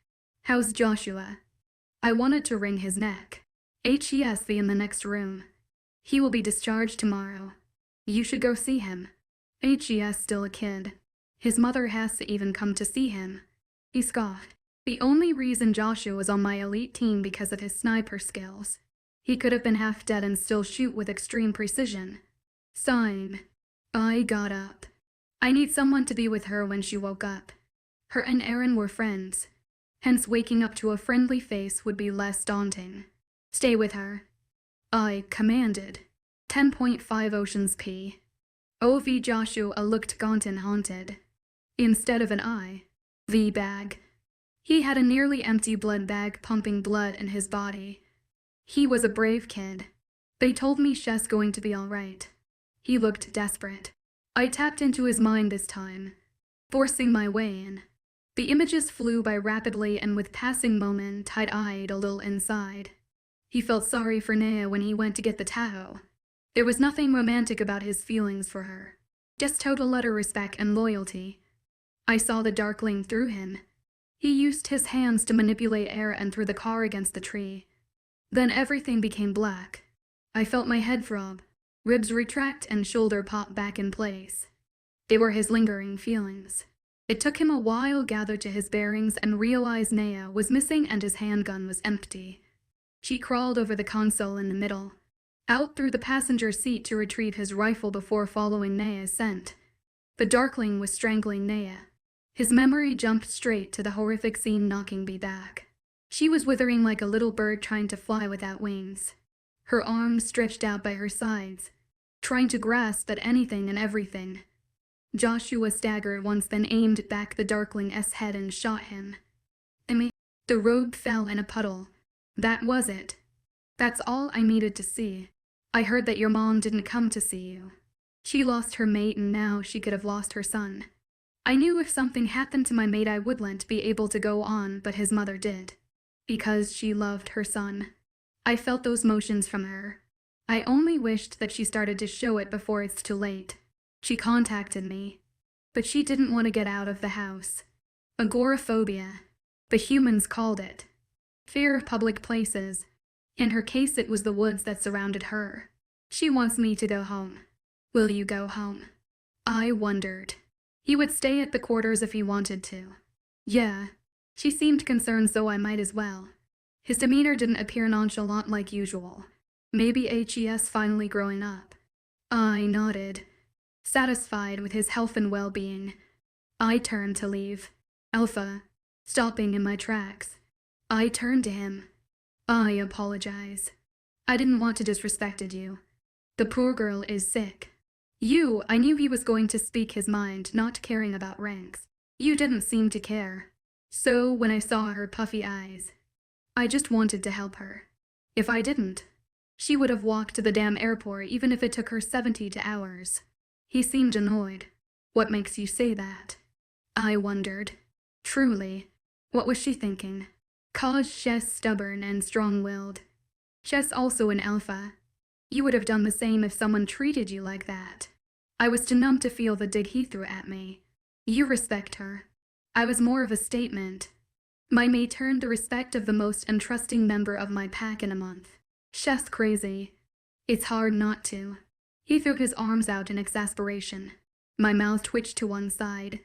How's Joshua? I wanted to wring his neck. HES in the next room. He will be discharged tomorrow. You should go see him. HES still a kid. His mother has to even come to see him. He scoffed. The only reason Joshua was on my elite team because of his sniper skills. He could have been half dead and still shoot with extreme precision. Sign. I got up. I need someone to be with her when she woke up. Her and Aaron were friends. Hence waking up to a friendly face would be less daunting. Stay with her. I commanded. 10.5 Oceans P. OV Joshua looked gaunt and haunted. Instead of an eye, the bag. He had a nearly empty blood bag pumping blood in his body. He was a brave kid. They told me Shess going to be all right. He looked desperate. I tapped into his mind this time. forcing my way in. The images flew by rapidly, and with passing moment, tight-eyed a little inside. He felt sorry for Naya when he went to get the Tahoe. There was nothing romantic about his feelings for her, just total utter respect and loyalty. I saw the darkling through him. He used his hands to manipulate air and threw the car against the tree. Then everything became black. I felt my head throb, ribs retract and shoulder pop back in place. They were his lingering feelings. It took him a while to gather to his bearings and realize Naya was missing and his handgun was empty. She crawled over the console in the middle, out through the passenger seat to retrieve his rifle before following Naya's scent. The darkling was strangling Naya. His memory jumped straight to the horrific scene knocking me back. She was withering like a little bird trying to fly without wings. Her arms stretched out by her sides, trying to grasp at anything and everything. Joshua staggered once, then aimed back the darkling's head and shot him. The robe fell in a puddle. That was it. That's all I needed to see. I heard that your mom didn't come to see you. She lost her mate and now she could have lost her son. I knew if something happened to my mate I wouldn't be able to go on, but his mother did. Because she loved her son. I felt those motions from her. I only wished that she started to show it before it's too late. She contacted me, but she didn't want to get out of the house. Agoraphobia. The humans called it. Fear of public places. In her case it was the woods that surrounded her. She wants me to go home. Will you go home? I wondered. He would stay at the quarters if he wanted to. Yeah. She seemed concerned, so I might as well. His demeanor didn't appear nonchalant like usual. Maybe he's finally growing up. I nodded, satisfied with his health and well-being. I turned to leave. Alpha, stopping in my tracks. I turned to him. I apologize. I didn't want to disrespected you. The poor girl is sick. I knew he was going to speak his mind, not caring about ranks. You didn't seem to care. So when I saw her puffy eyes, I just wanted to help her. If I didn't, she would have walked to the damn airport even if it took her 70 hours. He seemed annoyed. What makes you say that? I wondered. Truly, what was she thinking? Cause she's stubborn and strong-willed. She's also an alpha. You would have done the same if someone treated you like that. I was too numb to feel the dig he threw at me. You respect her. I was more of a statement. My mate earned the respect of the most untrusting member of my pack in a month. She's crazy. It's hard not to. He threw his arms out in exasperation. My mouth twitched to one side.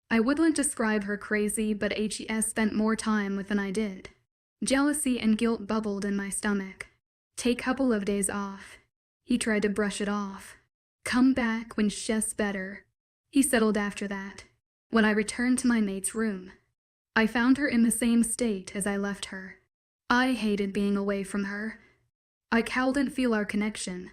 I wouldn't describe her crazy, but HES spent more time with than I did. Jealousy and guilt bubbled in my stomach. Take a couple of days off. He tried to brush it off. Come back when she's better. He settled after that. When I returned to my mate's room, I found her in the same state as I left her. I hated being away from her. I couldn't feel our connection.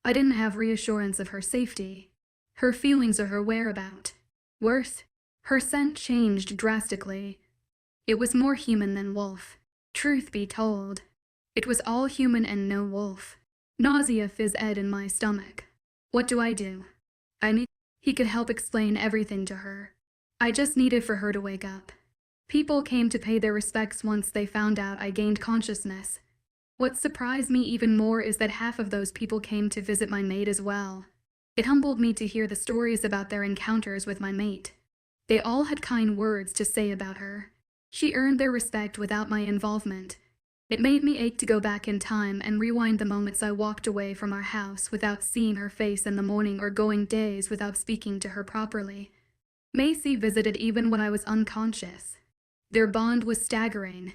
I didn't have reassurance of her safety, her feelings or her whereabout. Worse, her scent changed drastically. It was more human than wolf. Truth be told, it was all human and no wolf. Nausea fizzed in my stomach. What do? He could help explain everything to her. I just needed for her to wake up. People came to pay their respects once they found out I gained consciousness. What surprised me even more is that half of those people came to visit my mate as well. It humbled me to hear the stories about their encounters with my mate. They all had kind words to say about her. She earned their respect without my involvement. It made me ache to go back in time and rewind the moments I walked away from our house without seeing her face in the morning or going days without speaking to her properly. Macy visited even when I was unconscious. Their bond was staggering.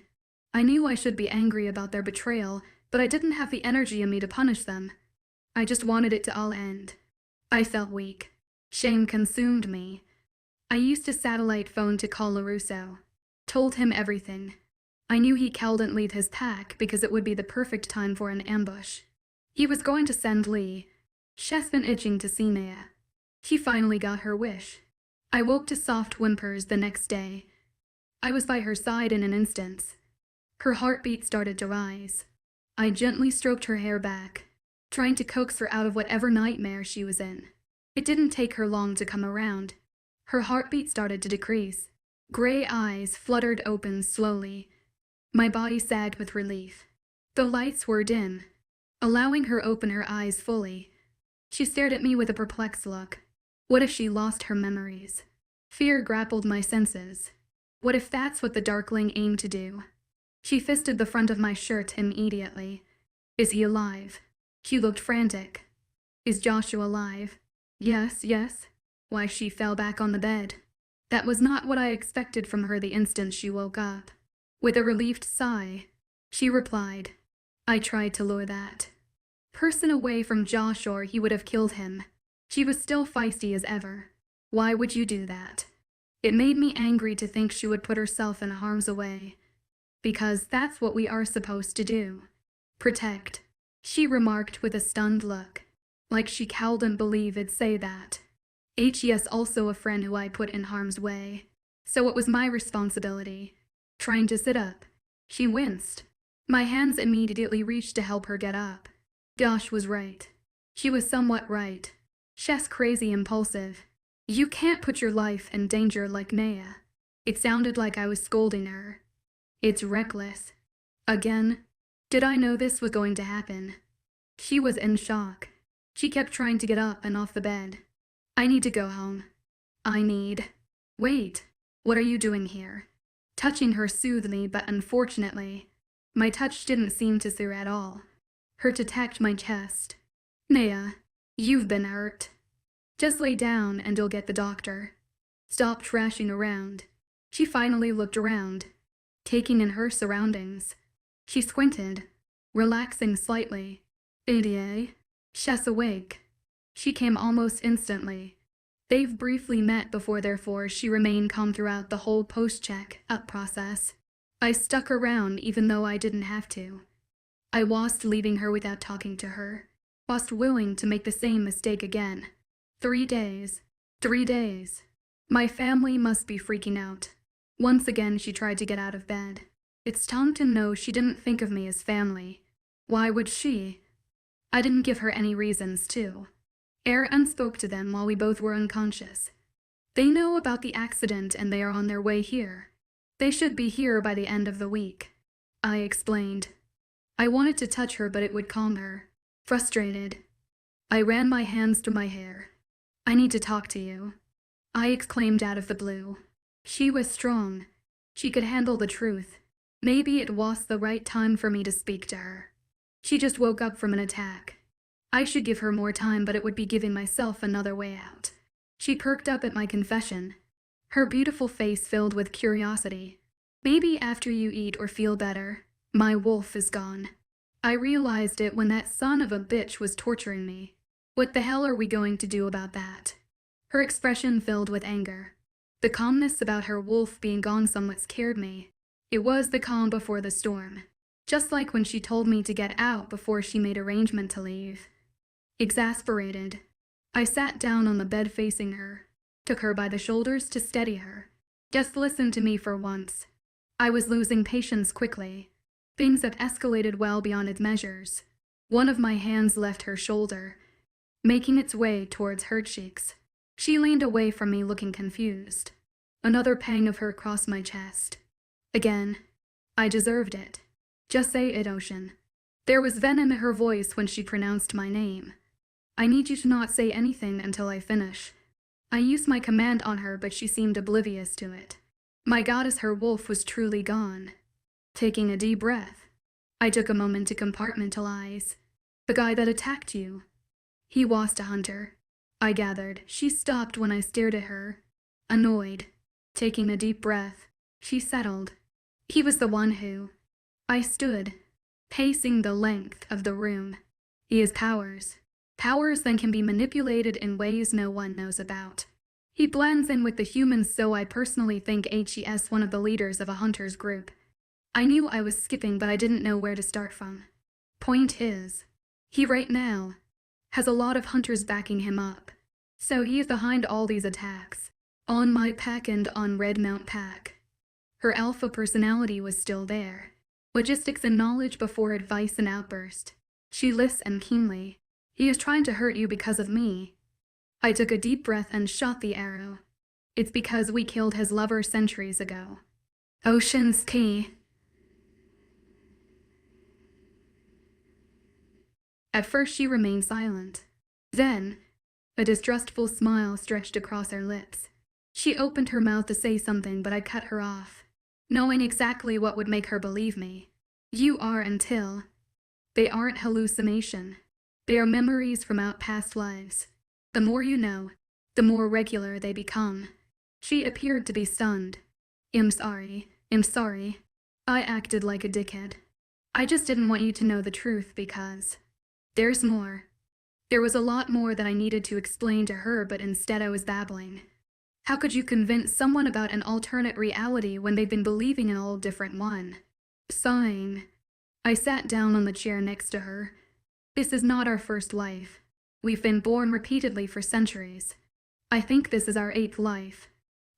I knew I should be angry about their betrayal, but I didn't have the energy in me to punish them. I just wanted it to all end. I felt weak. Shame consumed me. I used a satellite phone to call LaRusso. Told him everything. I knew he couldn't lead his pack because it would be the perfect time for an ambush. He was going to send Lee. She's been itching to see Naya. She finally got her wish. I woke to soft whimpers the next day. I was by her side in an instant. Her heartbeat started to rise. I gently stroked her hair back, trying to coax her out of whatever nightmare she was in. It didn't take her long to come around. Her heartbeat started to decrease. Gray eyes fluttered open slowly. My body sagged with relief. The lights were dim, allowing her open her eyes fully. She stared at me with a perplexed look. What if she lost her memories? Fear grappled my senses. What if that's what the Darkling aimed to do? She fisted the front of my shirt immediately. Is he alive? She looked frantic. Is Joshua alive? Yes, yes. Why, she fell back on the bed. That was not what I expected from her the instant she woke up. With a relieved sigh, she replied, I tried to lure that person away from Josh or he would have killed him. She was still feisty as ever. Why would you do that? It made me angry to think she would put herself in harm's way. Because that's what we are supposed to do. Protect, she remarked with a stunned look. Like she couldn't believe it'd say that. Yes, also a friend who I put in harm's way. So it was my responsibility. Trying to sit up. She winced. My hands immediately reached to help her get up. Josh was right. She was somewhat right. She's crazy impulsive. You can't put your life in danger like Naya. It sounded like I was scolding her. It's reckless. Again? Did I know this was going to happen? She was in shock. She kept trying to get up and off the bed. I need to go home. Wait, what are you doing here? Touching her soothed me, but unfortunately, my touch didn't seem to soothe at all. Her to tapped my chest. Naya, you've been hurt. Just lay down and you'll get the doctor. Stop trashing around. She finally looked around, taking in her surroundings. She squinted, relaxing slightly. She's awake. She came almost instantly. They've briefly met before, therefore she remained calm throughout the whole post-check-up process. I stuck around even though I didn't have to. I wasn't leaving her without talking to her. Wasn't willing to make the same mistake again. 3 days. 3 days. My family must be freaking out. Once again she tried to get out of bed. It's time to know she didn't think of me as family. Why would she? I didn't give her any reasons to. Aaron spoke to them while we both were unconscious. They know about the accident and they are on their way here. They should be here by the end of the week. I explained. I wanted to touch her, but it would calm her. Frustrated, I ran my hands through my hair. I need to talk to you, I exclaimed out of the blue. She was strong. She could handle the truth. Maybe it was the right time for me to speak to her. She just woke up from an attack. I should give her more time, but it would be giving myself another way out. She perked up at my confession. Her beautiful face filled with curiosity. Maybe after you eat or feel better, my wolf is gone. I realized it when that son of a bitch was torturing me. What the hell are we going to do about that? Her expression filled with anger. The calmness about her wolf being gone somewhat scared me. It was the calm before the storm. Just like when she told me to get out before she made arrangement to leave. Exasperated, I sat down on the bed facing her, took her by the shoulders to steady her. Just listen to me for once. I was losing patience quickly. Things had escalated well beyond its measures. One of my hands left her shoulder, making its way towards her cheeks. She leaned away from me looking confused. Another pang of her crossed my chest. Again, I deserved it. Just say it, Ocean. There was venom in her voice when she pronounced my name. I need you to not say anything until I finish. I used my command on her, but she seemed oblivious to it. My goddess, her wolf, was truly gone. Taking a deep breath, I took a moment to compartmentalize. The guy that attacked you. He was a hunter, I gathered. She stopped when I stared at her. Annoyed. Taking a deep breath, she settled. He was the one who... I stood, pacing the length of the room. He has powers. Powers that can be manipulated in ways no one knows about. He blends in with the humans, so I personally think he's one of the leaders of a hunter's group. I knew I was skipping, but I didn't know where to start from. Point is, he right now has a lot of hunters backing him up. So he is behind all these attacks. On my pack and on Red Mount Pack. Her alpha personality was still there. Logistics and knowledge before advice and outburst. She listened keenly. He is trying to hurt you because of me. I took a deep breath and shot the arrow. It's because we killed his lover centuries ago. Ocean's P. At first she remained silent. Then, a distrustful smile stretched across her lips. She opened her mouth to say something, but I cut her off, knowing exactly what would make her believe me. You are until. They aren't hallucination. They are memories from out past lives. The more you know, the more regular they become. She appeared to be stunned. I'm sorry. I acted like a dickhead. I just didn't want you to know the truth because there's more. There was a lot more that I needed to explain to her, but instead I was babbling. How could you convince someone about an alternate reality when they've been believing in a whole different one? Sighing, I sat down on the chair next to her. This is not our first life. We've been born repeatedly for centuries. I think this is our 8th life.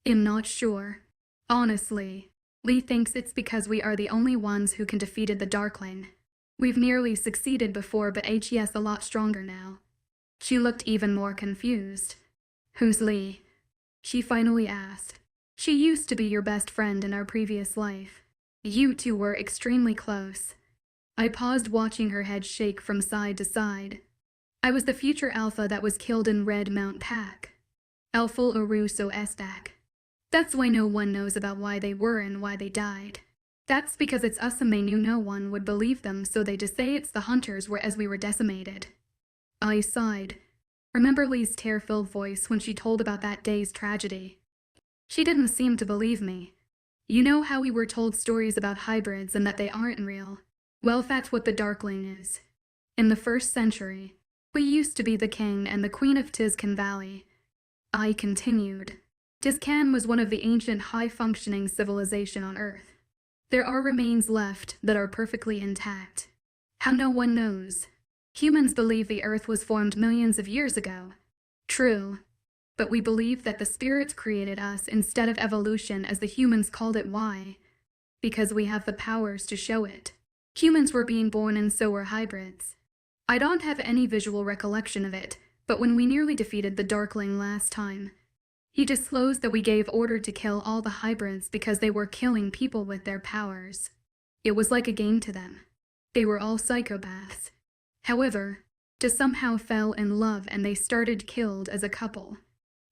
I'm not sure. Honestly, Lee thinks it's because we are the only ones who can defeat the Darkling. We've nearly succeeded before, but HE's a lot stronger now. She looked even more confused. Who's Lee? She finally asked. She used to be your best friend in our previous life. You two were extremely close. I paused, watching her head shake from side to side. I was the future Alpha that was killed in Red Mount Pack. Alphal Aruso Estak. That's why no one knows about why they were and why they died. That's because it's us and they knew no one would believe them, so they just say it's the hunters as we were decimated. I sighed. Remember Lee's tear-filled voice when she told about that day's tragedy? She didn't seem to believe me. You know how we were told stories about hybrids and that they aren't real? Well, that's what the Darkling is. In the 1st century, we used to be the king and the queen of Tizcan Valley. I continued. Tizcan was one of the ancient high-functioning civilization on Earth. There are remains left that are perfectly intact. How no one knows. Humans believe the Earth was formed millions of years ago. True. But we believe that the spirits created us instead of evolution, as the humans called it. Why? Because we have the powers to show it. Humans were being born and so were hybrids. I don't have any visual recollection of it, but when we nearly defeated the Darkling last time, he disclosed that we gave order to kill all the hybrids because they were killing people with their powers. It was like a game to them. They were all psychopaths. However, just somehow fell in love and they started killed as a couple.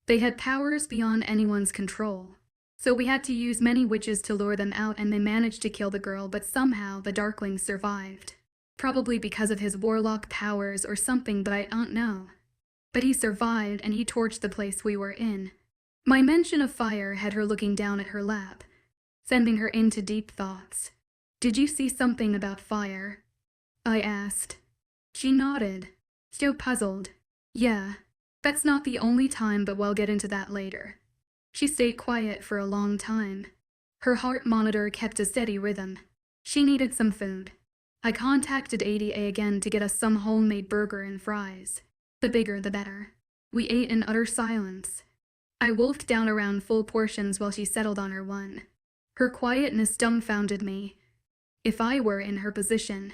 They had powers beyond anyone's control. So we had to use many witches to lure them out, and they managed to kill the girl, but somehow the Darkling survived. Probably because of his warlock powers or something, but I don't know. But he survived and he torched the place we were in. My mention of fire had her looking down at her lap, sending her into deep thoughts. Did you see something about fire? I asked. She nodded, still puzzled. Yeah, that's not the only time, but we'll get into that later. She stayed quiet for a long time. Her heart monitor kept a steady rhythm. She needed some food. I contacted ADA again to get us some homemade burger and fries. The bigger the better. We ate in utter silence. I wolfed down around full portions while she settled on her one. Her quietness dumbfounded me. If I were in her position,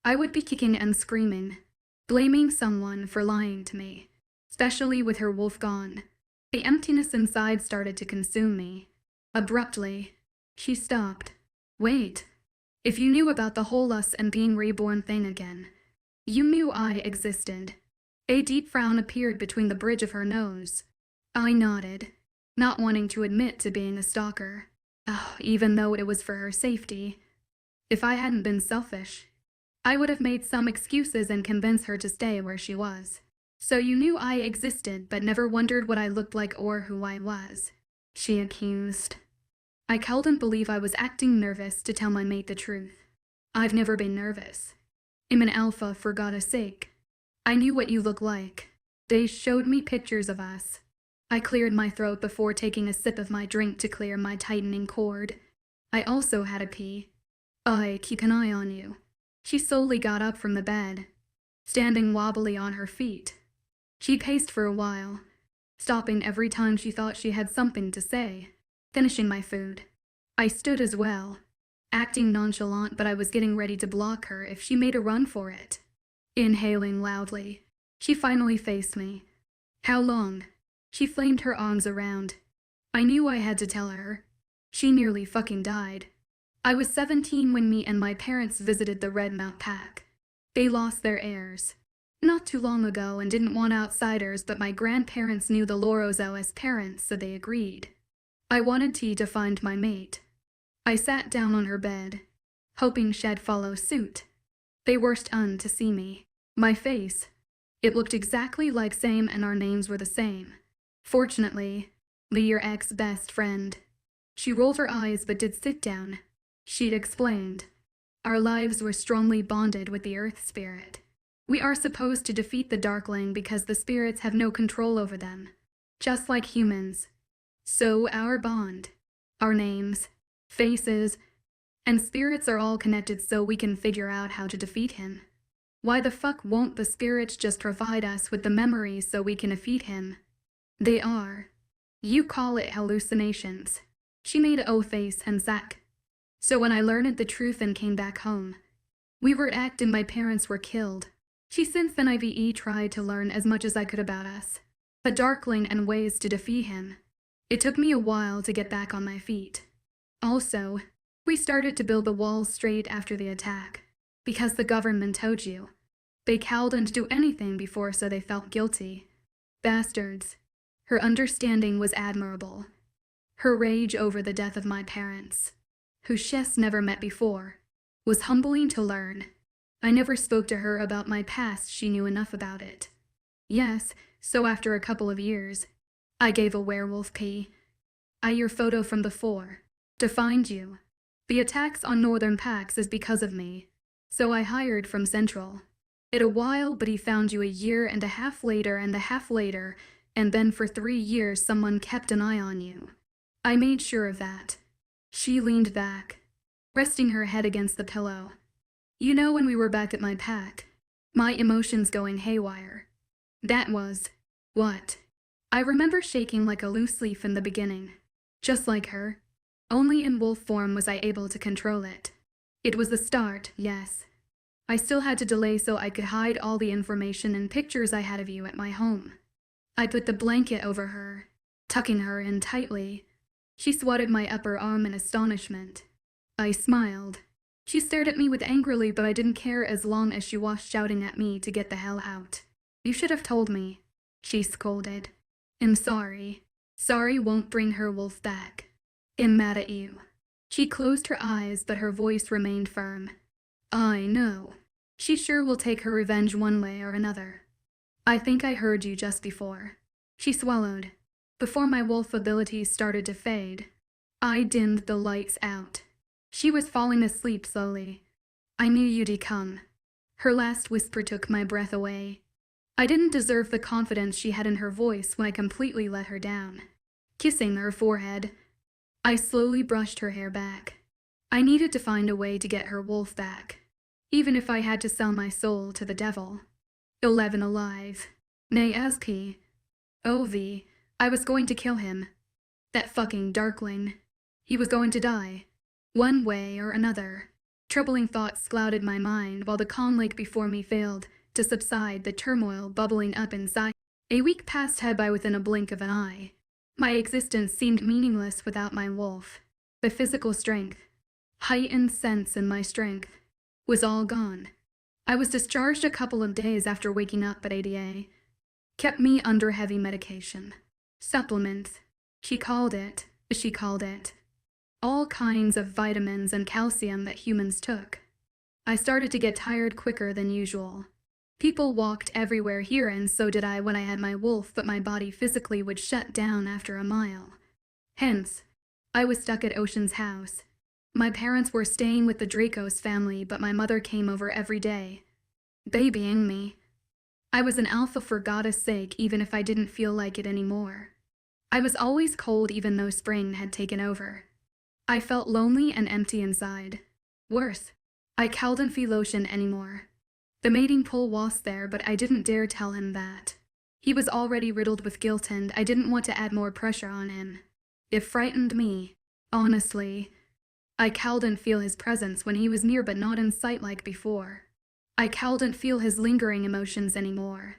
I would be kicking and screaming, blaming someone for lying to me, especially with her wolf gone. The emptiness inside started to consume me. Abruptly, she stopped. Wait. If you knew about the whole us and being reborn thing again, you knew I existed. A deep frown appeared between the bridge of her nose. I nodded, not wanting to admit to being a stalker. Even though it was for her safety. If I hadn't been selfish, I would have made some excuses and convinced her to stay where she was. So you knew I existed, but never wondered what I looked like or who I was, she accused. I couldn't believe I was acting nervous to tell my mate the truth. I've never been nervous. I'm an alpha, for God's sake. I knew what you look like. They showed me pictures of us. I cleared my throat before taking a sip of my drink to clear my tightening cord. I also had a pee. I keep an eye on you. She slowly got up from the bed, standing wobbly on her feet. She paced for a while, stopping every time she thought she had something to say, finishing my food. I stood as well, acting nonchalant, but I was getting ready to block her if she made a run for it. Inhaling loudly, she finally faced me. How long? She flamed her arms around. I knew I had to tell her. She nearly fucking died. I was 17 when me and my parents visited the Red Mount Pack. They lost their heirs not too long ago and didn't want outsiders, but my grandparents knew the Lorozo as parents, so they agreed. I wanted T to find my mate. I sat down on her bed, hoping she'd follow suit. They were stunned to see me. My face. It looked exactly like same and our names were the same. Fortunately, your ex-best friend. She rolled her eyes but did sit down. She'd explained. Our lives were strongly bonded with the Earth Spirit. We are supposed to defeat the Darkling because the spirits have no control over them, just like humans. So our bond, our names, faces, and spirits are all connected so we can figure out how to defeat him. Why the fuck won't the spirits just provide us with the memories so we can defeat him? They are. You call it hallucinations. She made an O-face and sack. So when I learned the truth and came back home, we were attacked and my parents were killed. She since then IVE tried to learn as much as I could about us, the Darkling and ways to defeat him. It took me a while to get back on my feet. Also, we started to build the walls straight after the attack, because the government told you. They couldn't do anything before, so they felt guilty. Bastards. Her understanding was admirable. Her rage over the death of my parents, who she's never met before, was humbling to learn. I never spoke to her about my past, she knew enough about it. Yes, so after a couple of years, I gave a werewolf your photo from before, to find you. The attacks on Northern Packs is because of me, so I hired from Central. It a while, but he found you a year and a half later, and then for 3 years someone kept an eye on you. I made sure of that. She leaned back, resting her head against the pillow. You know, when we were back at my pack, my emotions going haywire. That was what? I remember shaking like a loose leaf in the beginning, just like her. Only in wolf form was I able to control it. It was the start, yes. I still had to delay so I could hide all the information and pictures I had of you at my home. I put the blanket over her, tucking her in tightly. She swatted my upper arm in astonishment. I smiled. She stared at me with angrily, but I didn't care as long as she was shouting at me to get the hell out. You should have told me, she scolded. I'm sorry. Sorry won't bring her wolf back. I'm mad at you. She closed her eyes, but her voice remained firm. I know. She sure will take her revenge one way or another. I think I heard you just before. She swallowed. Before my wolf abilities started to fade, I dimmed the lights out. She was falling asleep slowly. I knew you'd come. Her last whisper took my breath away. I didn't deserve the confidence she had in her voice when I completely let her down. Kissing her forehead, I slowly brushed her hair back. I needed to find a way to get her wolf back, even if I had to sell my soul to the devil. 11 alive. Naya's POV. I was going to kill him. That fucking Darkling. He was going to die. One way or another. Troubling thoughts clouded my mind while the calm lake before me failed to subside, the turmoil bubbling up inside. A week passed by within a blink of an eye. My existence seemed meaningless without my wolf. The physical strength, heightened sense in my strength, was all gone. I was discharged a couple of days after waking up, but ADA kept me under heavy medication. Supplements, she called it. All kinds of vitamins and calcium that humans took. I started to get tired quicker than usual. People walked everywhere here, and so did I when I had my wolf, but my body physically would shut down after a mile. Hence, I was stuck at Ocean's house. My parents were staying with the Draco's family, but my mother came over every day, babying me. I was an alpha for God's sake, even if I didn't feel like it anymore. I was always cold even though spring had taken over. I felt lonely and empty inside. Worse, I couldn't feel Ocean anymore. The mating pool was there, but I didn't dare tell him that. He was already riddled with guilt and I didn't want to add more pressure on him. It frightened me, honestly. I couldn't feel his presence when he was near, but not in sight like before. I couldn't feel his lingering emotions anymore.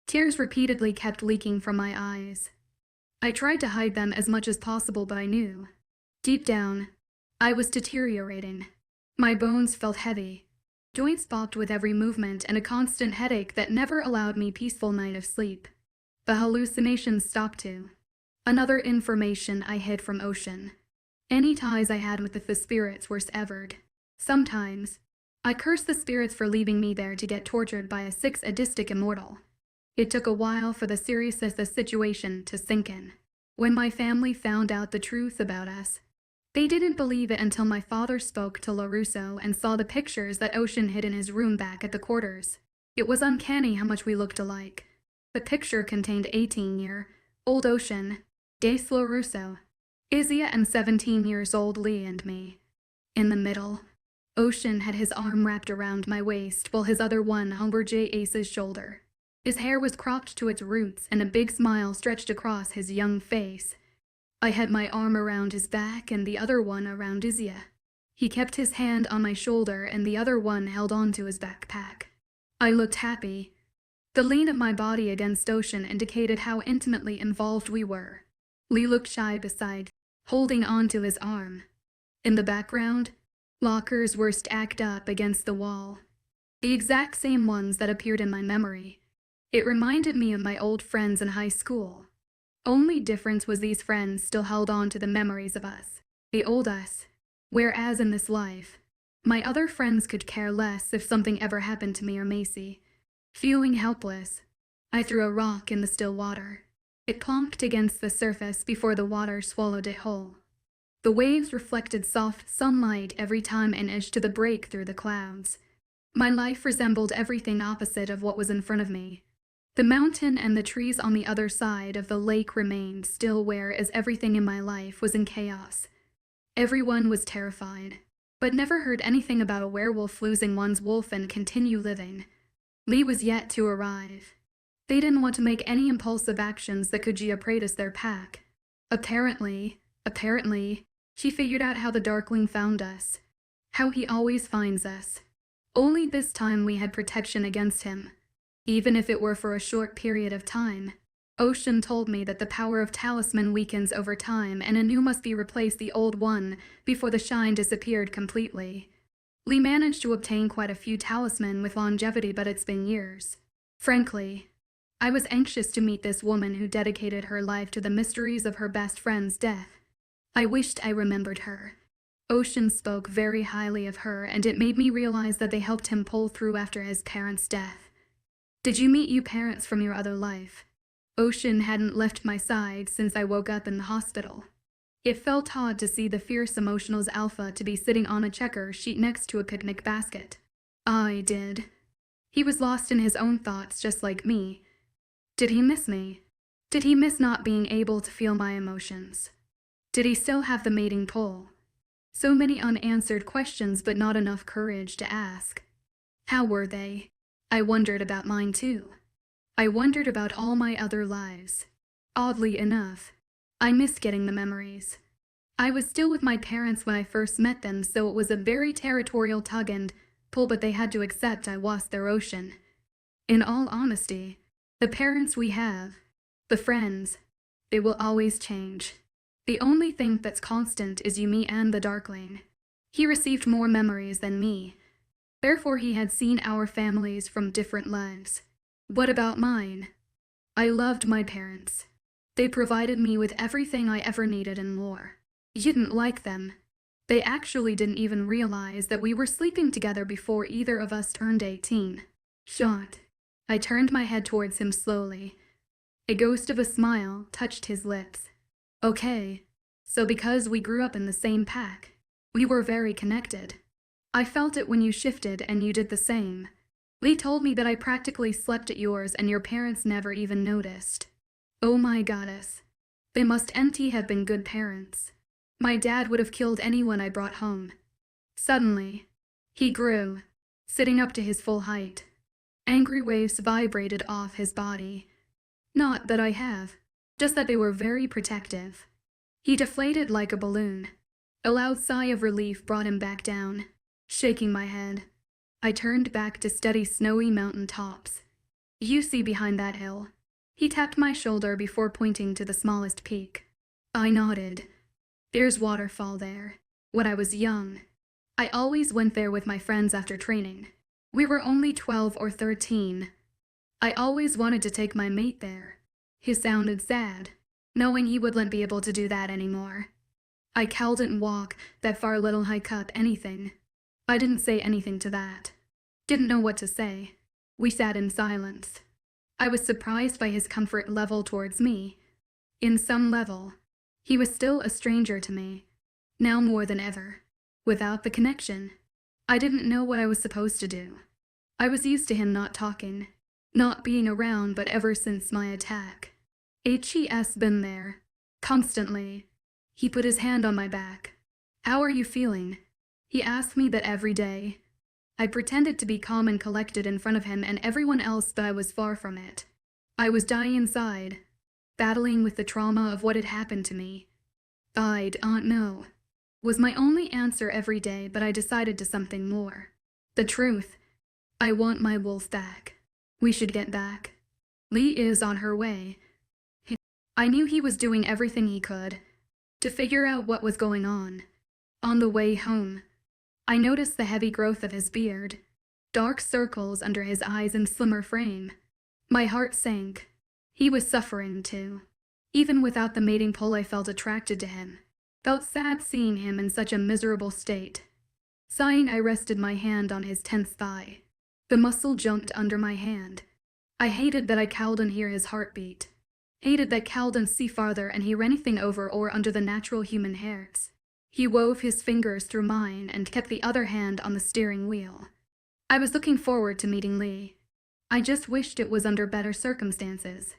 Tears repeatedly kept leaking from my eyes. I tried to hide them as much as possible, but I knew, deep down, I was deteriorating. My bones felt heavy, joints popped with every movement, and a constant headache that never allowed me peaceful night of sleep. The hallucinations stopped too. Another information I hid from Ocean. Any ties I had with the spirits were severed. Sometimes, I cursed the spirits for leaving me there to get tortured by a sadistic immortal. It took a while for the seriousness of the situation to sink in. When my family found out the truth about us, they didn't believe it until my father spoke to LaRusso and saw the pictures that Ocean hid in his room back at the quarters. It was uncanny how much we looked alike. The picture contained 18-year-old Ocean, Dace LaRusso, Izia, and 17-years-old Lee and me. In the middle, Ocean had his arm wrapped around my waist while his other one hung over Ace's shoulder. His hair was cropped to its roots and a big smile stretched across his young face. I had my arm around his back and the other one around Izia. He kept his hand on my shoulder and the other one held onto his backpack. I looked happy. The lean of my body against Ocean indicated how intimately involved we were. Lee looked shy beside, holding onto his arm. In the background, lockers were stacked up against the wall. The exact same ones that appeared in my memory. It reminded me of my old friends in high school. Only difference was these friends still held on to the memories of us, the old us, whereas in this life, my other friends could care less if something ever happened to me or Macy. Feeling helpless, I threw a rock in the still water. It plonked against the surface before the water swallowed it whole. The waves reflected soft sunlight every time an edge to the break through the clouds. My life resembled everything opposite of what was in front of me. The mountain and the trees on the other side of the lake remained still, whereas everything in my life was in chaos. Everyone was terrified, but never heard anything about a werewolf losing one's wolf and continue living. Lee was yet to arrive. They didn't want to make any impulsive actions that could jeopardize their pack. Apparently, she figured out how the Darkling found us. How he always finds us. Only this time we had protection against him. Even if it were for a short period of time. Ocean told me that the power of talisman weakens over time and a new must be replaced the old one before the shine disappeared completely. Lee managed to obtain quite a few talisman with longevity, but it's been years. Frankly, I was anxious to meet this woman who dedicated her life to the mysteries of her best friend's death. I wished I remembered her. Ocean spoke very highly of her, and it made me realize that they helped him pull through after his parents' death. Did you meet your parents from your other life? Ocean hadn't left my side since I woke up in the hospital. It felt odd to see the fierce emotionals alpha to be sitting on a checker sheet next to a picnic basket. I did. He was lost in his own thoughts just like me. Did he miss me? Did he miss not being able to feel my emotions? Did he still have the mating pull? So many unanswered questions, but not enough courage to ask. How were they? I wondered about mine too. I wondered about all my other lives. Oddly enough, I missed getting the memories. I was still with my parents when I first met them, so it was a very territorial tug and pull, but they had to accept I was their Ocean. In all honesty, the parents we have, the friends, they will always change. The only thing that's constant is you, me, and the Darkling. He received more memories than me. Therefore he had seen our families from different lives. What about mine? I loved my parents. They provided me with everything I ever needed and more. You didn't like them. They actually didn't even realize that we were sleeping together before either of us turned 18. Shot. I turned my head towards him slowly. A ghost of a smile touched his lips. Okay, so because we grew up in the same pack, we were very connected. I felt it when you shifted and you did the same. Lee told me that I practically slept at yours and your parents never even noticed. Oh my goddess. They must have been good parents. My dad would have killed anyone I brought home. Suddenly, he grew, sitting up to his full height. Angry waves vibrated off his body. Not that I have, just that they were very protective. He deflated like a balloon. A loud sigh of relief brought him back down. Shaking my head, I turned back to study snowy mountain tops. You see behind that hill. He tapped my shoulder before pointing to the smallest peak. I nodded. There's waterfall there. When I was young, I always went there with my friends after training. We were only 12 or 13. I always wanted to take my mate there. He sounded sad, knowing he wouldn't be able to do that anymore. I couldn't walk that far, little hike up, anything. I didn't say anything to that. Didn't know what to say. We sat in silence. I was surprised by his comfort level towards me. In some level, he was still a stranger to me, now more than ever. Without the connection, I didn't know what I was supposed to do. I was used to him not talking, not being around, but ever since my attack, he's been there, constantly. He put his hand on my back. How are you feeling? He asked me that every day. I pretended to be calm and collected in front of him and everyone else, but I was far from it. I was dying inside, battling with the trauma of what had happened to me. I don't know, was my only answer every day, but I decided to something more. The truth. I want my wolf back. We should get back. Lee is on her way. I knew he was doing everything he could to figure out what was going on. On the way home, I noticed the heavy growth of his beard, dark circles under his eyes and slimmer frame. My heart sank. He was suffering too. Even without the mating pull, I felt attracted to him. Felt sad seeing him in such a miserable state. Sighing, I rested my hand on his tense thigh. The muscle jumped under my hand. I hated that I couldn't hear his heartbeat. Hated that couldn't see farther and hear anything over or under the natural human hairs. He wove his fingers through mine and kept the other hand on the steering wheel. I was looking forward to meeting Lee. I just wished it was under better circumstances.